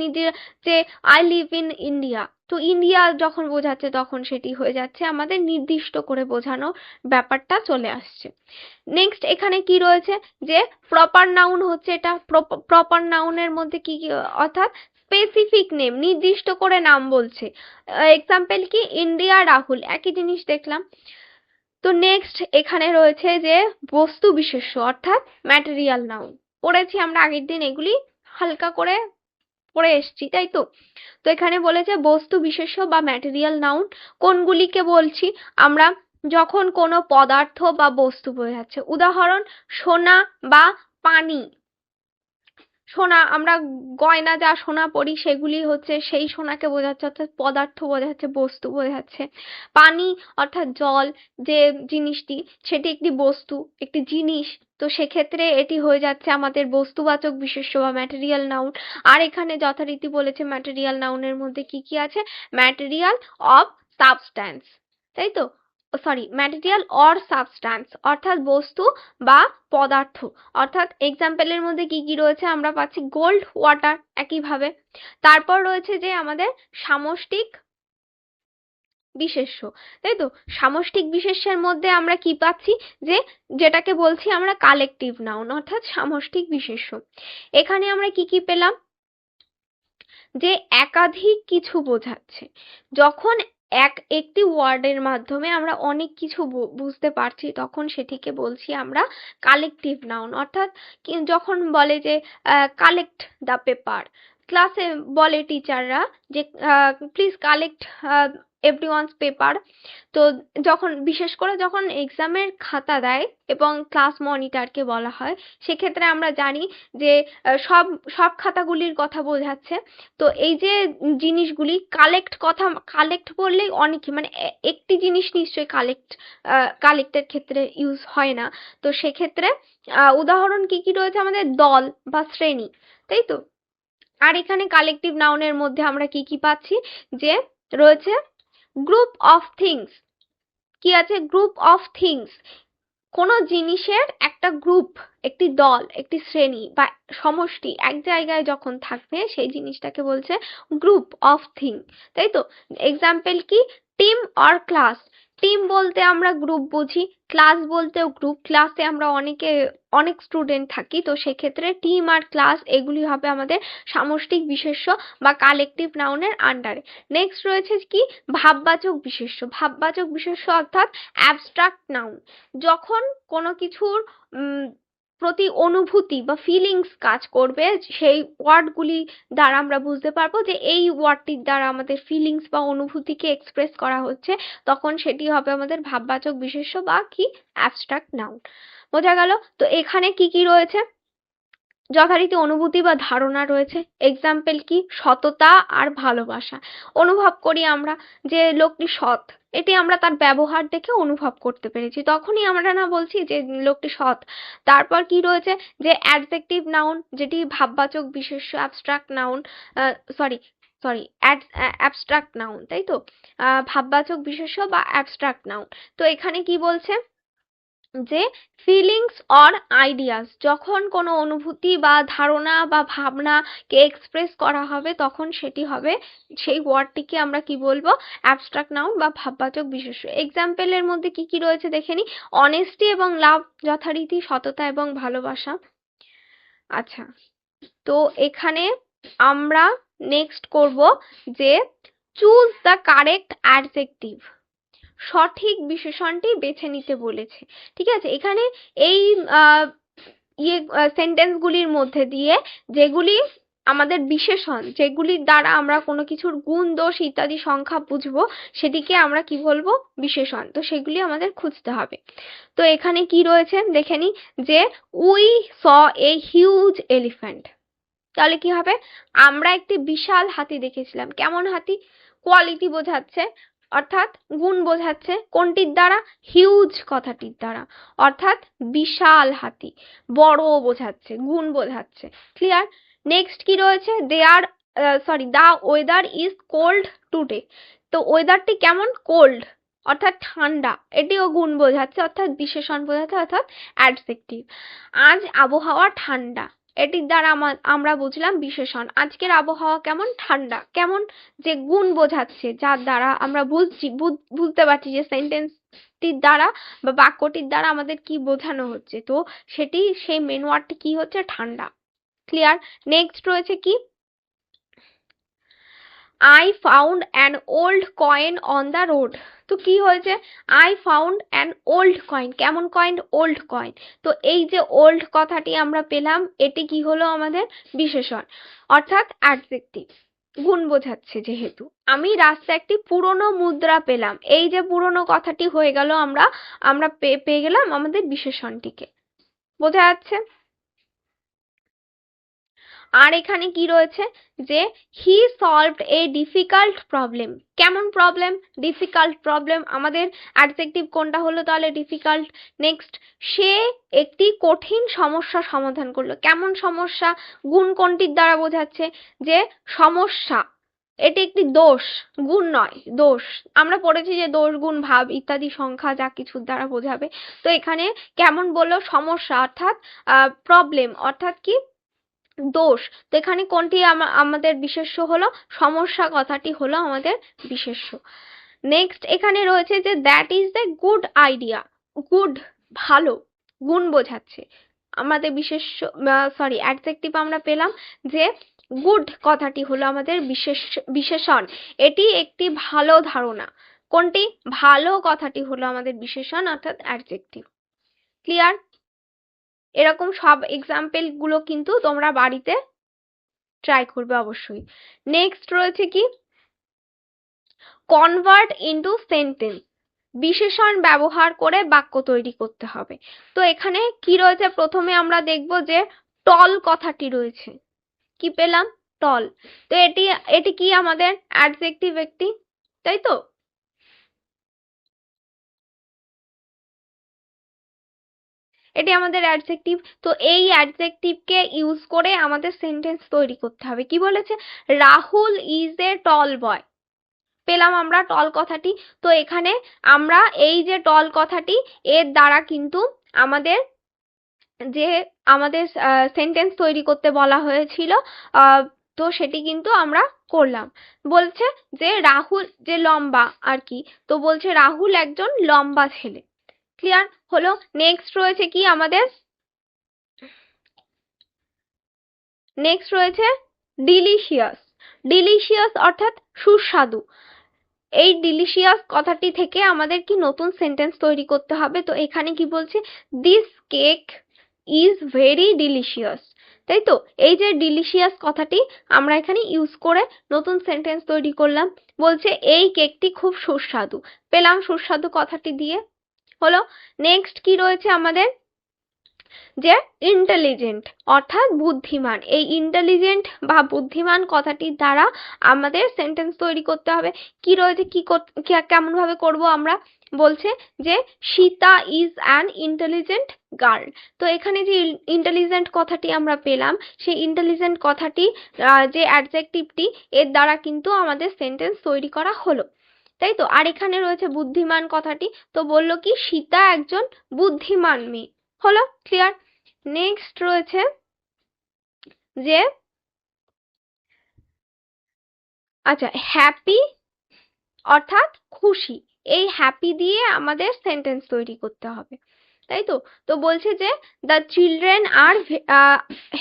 যে আই লিভ ইন ইন্ডিয়া, তো ইন্ডিয়া যখন বোঝাচ্ছে তখন সেটি হয়ে যাচ্ছে আমাদের নির্দিষ্ট করে বোঝানো ব্যাপারটা চলে আসছে। নেক্সট এখানে কি রয়েছে যে প্রপার নাউন হচ্ছে এটা। প্রপার নাউনের মধ্যে কি কি, অর্থাৎ স্পেসিফিক নেম, নির্দিষ্ট করে নাম বলছে। এক্সাম্পল কি ইন্ডিয়া রাহুল, একই জিনিস দেখলাম। তো নেক্সট এখানে রয়েছে যে বস্তু বিশেষ্য অর্থাৎ ম্যাটেরিয়াল নাউন। পড়েছি আমরা আগের দিন, এগুলি হালকা করে পড়ে এসছি, তাই তো। তো এখানে বলেছে বস্তু বিশেষ্য বা ম্যাটেরিয়াল নাউন কোনগুলিকে বলছি আমরা, যখন কোনো পদার্থ বা বস্তু বোঝাচ্ছে। উদাহরণ সোনা বা পানি। সোনা, আমরা গয়না যা সোনা পরি সেগুলি হচ্ছে সেই সোনাকে বোঝাচ্ছে, অর্থাৎ পদার্থ বোঝাচ্ছে, বস্তু বোঝাচ্ছে। পানি অর্থাৎ জল, যে জিনিসটি সেটি একটি বস্তু, একটি জিনিস, তো সেক্ষেত্রে এটি হয়ে যাচ্ছে আমাদের বস্তুবাচক বিশেষ্য বা ম্যাটেরিয়াল নাউন। আর এখানে যথারীতি বলেছে ম্যাটেরিয়াল নাউনের মধ্যে কি কি আছে, ম্যাটেরিয়াল অফ সাবস্ট্যান্স, তাই তো, সরি ম্যাটেরিয়াল অর সাবস্ট্যান্স অর্থাৎ বস্তু বা পদার্থ। অর্থাৎ এক্সাম্পলের মধ্যে কি কি রয়েছে আমরা পাচ্ছি গোল্ড, ওয়াটার, একইভাবে। তারপর রয়েছে যে আমাদের সামষ্টিক বিশেষ্য, তাই তো। সামষ্টিক বিশেষ্যের মধ্যে আমরা কি পাচ্ছি, যে যেটাকে বলছি আমরা কালেকটিভ নাউন অর্থাৎ সামষ্টিক বিশেষ্য। এখানে আমরা কি কি পেলাম, যে একাধিক কিছু বোঝাচ্ছে। যখন একটি ওয়ার্ডের মাধ্যমে আমরা অনেক কিছু বুঝতে পারছি তখন সেটিকে বলছি আমরা কালেকটিভ নাউন। অর্থাৎ যখন বলে যে কালেক্ট দ্য পেপার, ক্লাসে বলে টিচাররা যে প্লিজ কালেক্ট এভরিওয়ানস পেপার। তো যখন বিশেষ করে যখন এক্সামের খাতা দেয় এবং ক্লাস মনিটরকে বলা হয়, সেক্ষেত্রে আমরা জানি যে সব সব খাতাগুলির কথা বোঝাচ্ছে। তো এই যে জিনিসগুলি কালেক্ট বললেই অনেকই, মানে একটি জিনিস নিশ্চয়ই কালেক্টের ক্ষেত্রে ইউজ হয় না। তো সেক্ষেত্রে উদাহরণ কি কি রয়েছে আমাদের, দল বা শ্রেণী, তাই তো। আর এখানে কালেকটিভ নাউনের মধ্যে আমরা কি কি পাচ্ছি, যে রয়েছে গ্রুপ অফ থিংস। কি আছে, গ্রুপ অফ থিংস, কোনো জিনিসের একটা গ্রুপ, একটি দল, একটি শ্রেণী বা সমষ্টি এক জায়গায় যখন থাকবে সেই জিনিসটাকে বলছে গ্রুপ অফ থিং, তাই তো। এক্সাম্পল কি টিম অর ক্লাস। টিম বলতে আমরা গ্রুপ বুঝি, ক্লাস বলতেও গ্রুপ, ক্লাসে আমরা অনেক স্টুডেন্ট থাকি, তো সেক্ষেত্রে টিম আর ক্লাস এগুলি হবে আমাদের সামষ্টিক বিশেষ্য বা কালেকটিভ নাউনের আন্ডারে। নেক্সট রয়েছে কি ভাববাচক বিশেষ্য। ভাববাচক বিশেষ্য অর্থাৎ অ্যাবস্ট্রাক্ট নাউন। যখন কোনো কিছুর প্রতি অনুভূতি বা ফিলিংস কাজ করবে, সেই ওয়ার্ডগুলি দ্বারা আমরা বুঝতে পারবো যে এই ওয়ার্ডটির দ্বারা আমাদের ফিলিংস বা অনুভূতিকে এক্সপ্রেস করা হচ্ছে, তখন সেটি হবে আমাদের ভাববাচক বিশেষ্য বা কি অ্যাবস্ট্রাক্ট নাউন। বোঝা গেল? তো এখানে কি কি রয়েছে, যথারীতি অনুভূতি বা ধারণা রয়েছে। এক্সাম্পল কি সততা আর ভালোবাসা। অনুভব করি আমরা যে লোকটি সৎ, এটি আমরা তার ব্যবহার দেখে অনুভব করতে পেরেছি, তখনই আমরা না বলছি যে লোকটি সৎ। তারপর কি রয়েছে, যে অ্যাডজেক্টিভ নাউন, যেটি ভাববাচক বিশেষ্য, abstract noun, sorry sorry abstract noun, তাই তো। ভাববাচক বিশেষ্য বা অ্যাবস্ট্রাক্ট নাউন। তো এখানে কি বলছে, যে ফিলিংস অর আইডিয়াস, যখন কোনো অনুভূতি বা ধারণা বা ভাবনাকে এক্সপ্রেস করা হবে তখন সেটি হবে, সেই ওয়ার্ডটিকে আমরা কি বলবো, অ্যাবস্ট্রাক্ট নাউন বা ভাববাচক বিশেষ্য। এক্সাম্পলের মধ্যে কি কি রয়েছে দেখে নি, অনেস্টি এবং লাভ, যথারীতি সততা এবং ভালোবাসা। আচ্ছা, তো এখানে আমরা নেক্সট করব যে চুজ দ্য কারেক্ট অ্যাডজেক্টিভ। সঠিক বিশেষণটি বেছে নিতে বলেছে, ঠিক আছে। এখানে এই সেন্টেন্সগুলির মধ্যে দিয়ে যেগুলি আমাদের বিশেষণ, যেগুলির দ্বারা আমরা কোনো কিছুর গুণ, দোষ ইত্যাদি সংখ্যা বুঝবো, সেটিকে আমরা কি বলবো, বিশেষণ। তো সেগুলি আমাদের খুঁজতে হবে। তো এখানে কি রয়েছে দেখে নি, যে we saw a huge elephant. তাহলে কি হবে, আমরা একটি বিশাল হাতি দেখেছিলাম। কেমন হাতি, কোয়ালিটি বোঝাচ্ছে, অর্থাৎ গুণ বোঝাচ্ছে, কোনটির দ্বারা, হিউজ কথাটির দ্বারা, অর্থাৎ বিশাল হাতি, বড় বোঝাচ্ছে, গুণ বোঝাচ্ছে। ক্লিয়ার? নেক্সট কি রয়েছে, the weather is cold today. তো ওয়েদারটি কেমন, কোল্ড অর্থাৎ ঠান্ডা, এটিও গুণ বোঝাচ্ছে, অর্থাৎ বিশেষণ বোঝাচ্ছে, অর্থাৎ অ্যাডজেক্টিভ। আজ আবহাওয়া ঠান্ডা, এটির দ্বারা আমরা বুঝলাম বিশেষণ। আজকের আবহাওয়া কেমন? ঠান্ডা। কেমন? যে গুণ বোঝাচ্ছে, যার দ্বারা আমরা বুঝতে পারছি যে সেন্টেন্সটির দ্বারা বা বাক্যটির দ্বারা আমাদের কি বোঝানো হচ্ছে। তো সেটি সেই মেন ওয়ার্ডটি কি হচ্ছে? ঠান্ডা। ক্লিয়ার? নেক্সট রয়েছে কি? I found an old coin on the road. তো কি হয়েছে? I found an old coin. কেমন কয়েন? Old coin. তো এই যে ওল্ড কথাটি আমরা পেলাম, এটি কি হলো? আমাদের বিশেষণ, অর্থাৎ অ্যাডজেক্টিভ। গুণ বোঝাচ্ছে যেহেতু। আমি রাস্তায় একটি পুরনো মুদ্রা পেলাম, এই যে পুরনো কথাটি হয়ে গেল, আমরা পেয়ে গেলাম আমাদের বিশেষণটিকে। বোঝা যাচ্ছে? আর এখানে কি রয়েছে? যে হি সলভড এ ডিফিকাল্ট প্রবলেম। কেমন প্রবলেম? Difficult problem. আমাদের অ্যাডজেক্টিভ কোনটা হলো তাহলে? ডিফিকাল্ট। নেক্সট, সে একটি কঠিন সমস্যা সমাধান করলো। কেমন সমস্যা? গুণ কোনটির দ্বারা বোঝাচ্ছে? যে সমস্যা, এটি একটি দোষ, গুণ নয়, দোষ। আমরা পড়েছি যে দোষ, গুণ, ভাব ইত্যাদি সংখ্যা যা কিছুর দ্বারা বোঝাবে। তো এখানে কেমন বললো? সমস্যা অর্থাৎ প্রবলেম, অর্থাৎ কি? দোষ। তো এখানে কোনটি আমাদের বিশেষ্য হলো? সমস্যা কথাটি হলো আমাদের বিশেষ্য। নেক্সট এখানে রয়েছে যে that is the good idea. Good, ভালো, গুণ বোঝাচ্ছে। আমাদের বিশেষ্য, সরি, অ্যাডজেক্টিভ আমরা পেলাম যে গুড কথাটি হলো আমাদের বিশেষণ। এটি একটি ভালো ধারণা। কোনটি? ভালো কথাটি হলো আমাদের বিশেষণ অর্থাৎ অ্যাডজেক্টিভ। ক্লিয়ার? এরকম সব এক্সাম্পল গুলো কিন্তু তোমরা বাড়িতে ট্রাই করবে অবশ্যই। নেক্সট রয়েছে কি? Convert into sentence. বিশেষণ ব্যবহার করে বাক্য তৈরি করতে হবে। তো এখানে কি রয়েছে? প্রথমে আমরা দেখব যে টল কথাটি রয়েছে। কি পেলাম? টল। তো এটি কি আমাদের অ্যাডজেক্টিভ একটি, তাই তো? এটি আমাদের অ্যাডজেক্টিভ। তো এই অ্যাডজেক্টিভকে ইউজ করে আমাদের সেন্টেন্স তৈরি করতে হবে। কি বলেছে? রাহুল ইজ এ টল বয়। পেলাম আমরা টল কথাটি। তো এখানে আমরা এই যে টল কথাটি, এর দ্বারা কিন্তু আমাদের যে আমাদের সেন্টেন্স তৈরি করতে বলা হয়েছিল, তো সেটি কিন্তু আমরা করলাম। বলছে যে রাহুল যে লম্বা আর কি, তো বলছে রাহুল একজন লম্বা ছেলে। ক্লিয়ার হলো? নেক্সট রয়েছে কি আমাদের? নেক্সট রয়েছে ডিলিশিয়াস। ডিলিশিয়াস অর্থাৎ সুস্বাদু। এই ডিলিশিয়াস কথাটি থেকে আমাদের কি নতুন সেন্টেন্স তৈরি করতে হবে। তো এখানে কি বলছে? This cake is very delicious. তাই তো? এই যে ডিলিশিয়াস কথাটি আমরা এখানে ইউজ করে নতুন সেন্টেন্স তৈরি করলাম। বলছে এই কেকটি খুব সুস্বাদু। পেলাম সুস্বাদু কথাটি দিয়ে। হলো? নেক্সট কি রয়েছে আমাদের? যে ইন্টেলিজেন্ট অর্থাৎ বুদ্ধিমান। এই ইন্টেলিজেন্ট বা বুদ্ধিমান কথাটির দ্বারা আমাদের সেন্টেন্স তৈরি করতে হবে। কি রয়েছে? কেমন ভাবে করব আমরা? বলছে যে Sita is an intelligent girl. তো এখানে যে ইন্টেলিজেন্ট কথাটি আমরা পেলাম, সেই ইন্টেলিজেন্ট কথাটি যে অ্যাডজেক্টিভটি, এর দ্বারা কিন্তু আমাদের সেন্টেন্স তৈরি করা হলো। তাই তো? আর এখানে রয়েছে বুদ্ধিমান কথাটি। তো বললো কি? সীতা একজন বুদ্ধিমান মেয়ে। হলো? ক্লিয়ার? নেক্সট রয়েছে যে আচ্ছা, হ্যাপি অর্থাৎ খুশি। এই হ্যাপি দিয়ে আমাদের সেন্টেন্স তৈরি করতে হবে। তাই তো? তো বলছে যে the children are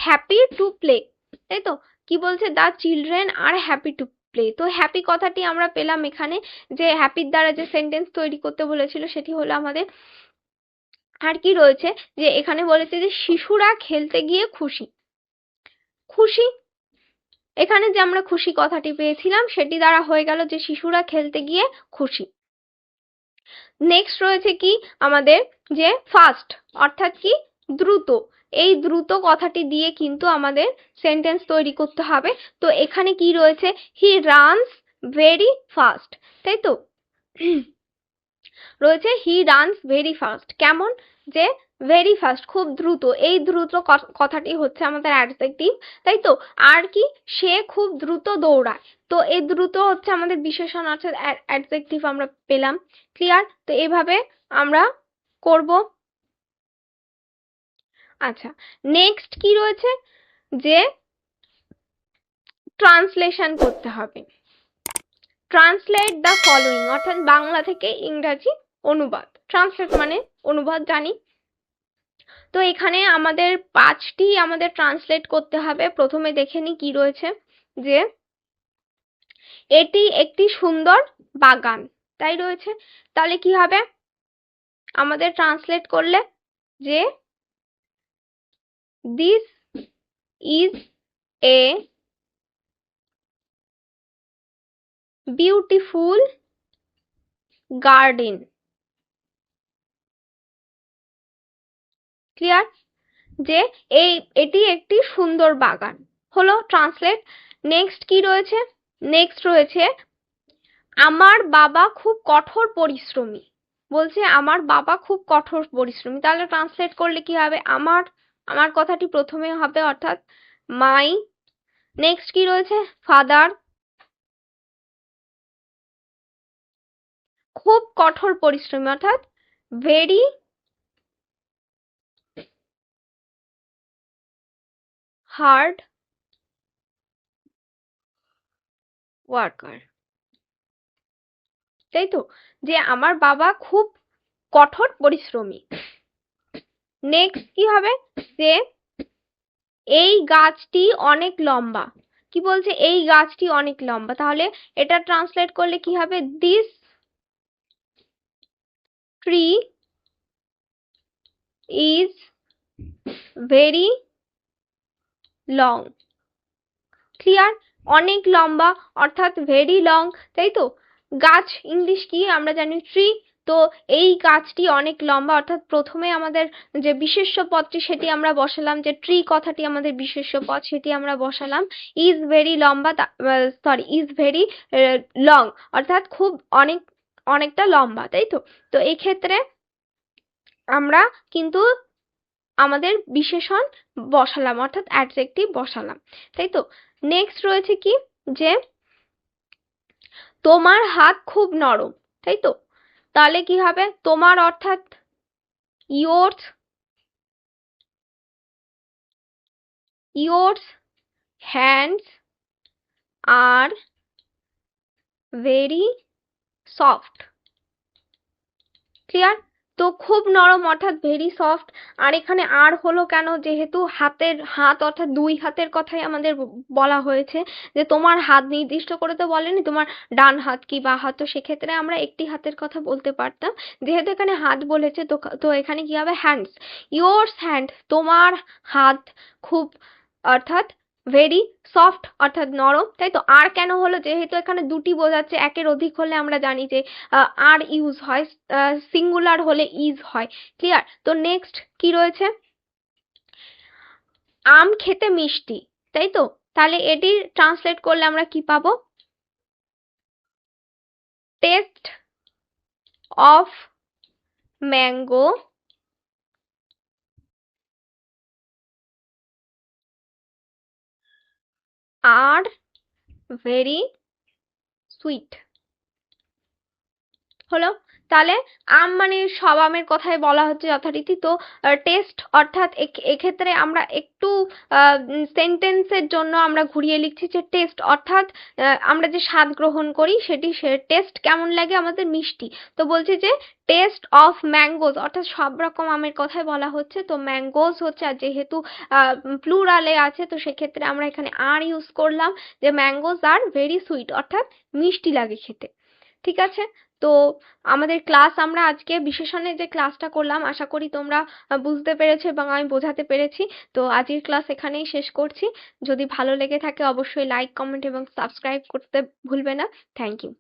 happy to play. তাই তো? কি বলছে? The children are happy to play. তো হ্যাপি কথাটি আমরা পেলাম এখানে, যে হ্যাপির দ্বারা যে সেন্টেন্স তৈরি করতে বলেছিল সেটি হলো আমাদের। আর কি রয়েছে? যে এখানে বলেছে যে শিশুরা খেলতে গিয়ে খুশি। খুশি, এখানে যে আমরা খুশি কথাটি পেয়েছিলাম সেটি দ্বারা হয়ে গেল যে শিশুরা খেলতে গিয়ে খুশি। নেক্সট রয়েছে কি আমাদের? যে ফাস্ট অর্থাৎ কি? দ্রুত। এই দ্রুত কথাটি দিয়ে কিন্তু আমাদের সেন্টেন্স তৈরি করতে হবে। তো এখানে কি রয়েছে? He runs very fast. তাই তো? রয়েছে হি রানস ভেরি ফাস্ট। কেমন? যে ভেরি ফাস্ট, খুব দ্রুত। এই দ্রুত কথাটি হচ্ছে আমাদের অ্যাডজেক্টিভ। তাই তো? আর কি? সে খুব দ্রুত দৌড়ায়। তো এই দ্রুত হচ্ছে আমাদের বিশেষণ অর্থাৎ অ্যাডজেক্টিভ আমরা পেলাম। ক্লিয়ার? তো এভাবে আমরা করব। আচ্ছা, নেক্সট কি রয়েছে? যে ট্রান্সলেশন করতে হবে। ট্রান্সলেট দ্য ফলোয়িং, অর্থাৎ বাংলা থেকে ইংরাজি অনুবাদ। ট্রান্সলেট মানে অনুবাদ, জানি। তো এখানে আমাদের 5টি আমাদের ট্রান্সলেট করতে হবে। প্রথমে দেখে নি কি রয়েছে, যে এটি একটি সুন্দর বাগান, তাই রয়েছে। তাহলে কি হবে আমাদের ট্রান্সলেট করলে, যে this is a beautiful garden. Clear? যে এটি একটি সুন্দর বাগান হলো ট্রান্সলেট। নেক্সট কি রয়েছে? নেক্সট রয়েছে আমার বাবা খুব কঠোর পরিশ্রমী। বলছে আমার বাবা খুব কঠোর পরিশ্রমী, তাহলে ট্রান্সলেট করলে কি হবে? আমার কথাটি প্রথমে হবে, অর্থাৎ মাই। নেক্সট কি রয়েছে? ফাদার খুব কঠোর পরিশ্রমী, অর্থাৎ ভেরি হার্ড ওয়ার্কার। তাই তো, যে আমার বাবা খুব কঠোর পরিশ্রমী। নেক্সট কি হবে? যে এই গাছটি অনেক লম্বা। কি বলছে? এই গাছটি অনেক লম্বা, তাহলে এটা ট্রান্সলেট করলে কি হবে? This tree is very long. Clear? অনেক লম্বা অর্থাৎ ভেরি লং, তাই তো। গাছ ইংলিশ কি আমরা জানি? ট্রি। তো এই গাছটি অনেক লম্বা, অর্থাৎ প্রথমে আমাদের যে বিশেষ্য পদটি সেটি আমরা বসালাম, যে ট্রি কথাটি আমাদের বিশেষ্য পদ সেটি আমরা বসালাম। ইজ ভেরি লম্বা, সরি ইজ ভেরি লং, অর্থাৎ খুব অনেকটা লম্বা, তাই তো। তো এই ক্ষেত্রে আমরা কিন্তু আমাদের বিশেষণ বসালাম, অর্থাৎ অ্যাডজেক্টিভ বসালাম, তাই তো। নেক্সট রয়েছে কি? যে তোমার হাত খুব নরম, তাই তো। তাহলে কি হবে? তোমার অর্থাৎ yours hands are very soft. Clear? তো খুব নরম অর্থাৎ ভেরি সফট। আর এখানে আর হলো কেন? যেহেতু হাত অর্থাৎ দুই হাতের কথাই আমাদের বলা হয়েছে, যে তোমার হাত নির্দিষ্ট করে তো বলেনি তোমার ডান হাত কি বাঁ হাত, তো সেক্ষেত্রে আমরা একটি হাতের কথা বলতে পারতাম। যেহেতু এখানে হাত বলেছে, তো এখানে কি হবে? হ্যান্ডস। ইয়োর্স হ্যান্ড, তোমার হাত খুব, অর্থাৎ ভেরি সফট অর্থাৎ নরম, তাই তো। আর কেন হলো? যেহেতু এখানে দুটি বোঝাচ্ছে, একের অধিক হলে আমরা জানি যে আর ইউজ হয়, সিঙ্গুলার হলে ইজ হয়। ক্লিয়ার? তো নেক্সট কি রয়েছে? আম খেতে মিষ্টি, তাই তো। তাহলে এটি ট্রান্সলেট করলে আমরা কি পাবো? Test of mango are very sweet. হলো। তাহলে আম মানে সব আমের কথাই বলা হচ্ছে যথারীতি। তো টেস্ট অর্থাৎ এক্ষেত্রে আমরা একটু সেন্টেন্সের জন্য আমরা ঘুরিয়ে লিখছি, যে টেস্ট অর্থাৎ আমরা যে স্বাদ গ্রহণ করি সেটি, টেস্ট কেমন লাগে আমাদের? মিষ্টি। তো বলছি যে টেস্ট অফ ম্যাঙ্গোজ, অর্থাৎ সব রকম আমের কথাই বলা হচ্ছে। তো ম্যাঙ্গোজ হচ্ছে, আর যেহেতু প্লুরালে আছে তো সেক্ষেত্রে আমরা এখানে আর ইউজ করলাম, যে ম্যাঙ্গোজ আর ভেরি সুইট, অর্থাৎ মিষ্টি লাগে খেতে। ঠিক আছে? তো আমাদের ক্লাস, আমরা আজকে বিশেষণের যে ক্লাসটা করলাম, আশা করি তোমরা বুঝতে পেরেছো এবং আমি বোঝাতে পেরেছি। তো আজকের ক্লাস এখানেই শেষ করছি। যদি ভালো লেগে থাকে অবশ্যই লাইক, কমেন্ট এবং সাবস্ক্রাইব করতে ভুলবে না। Thank you.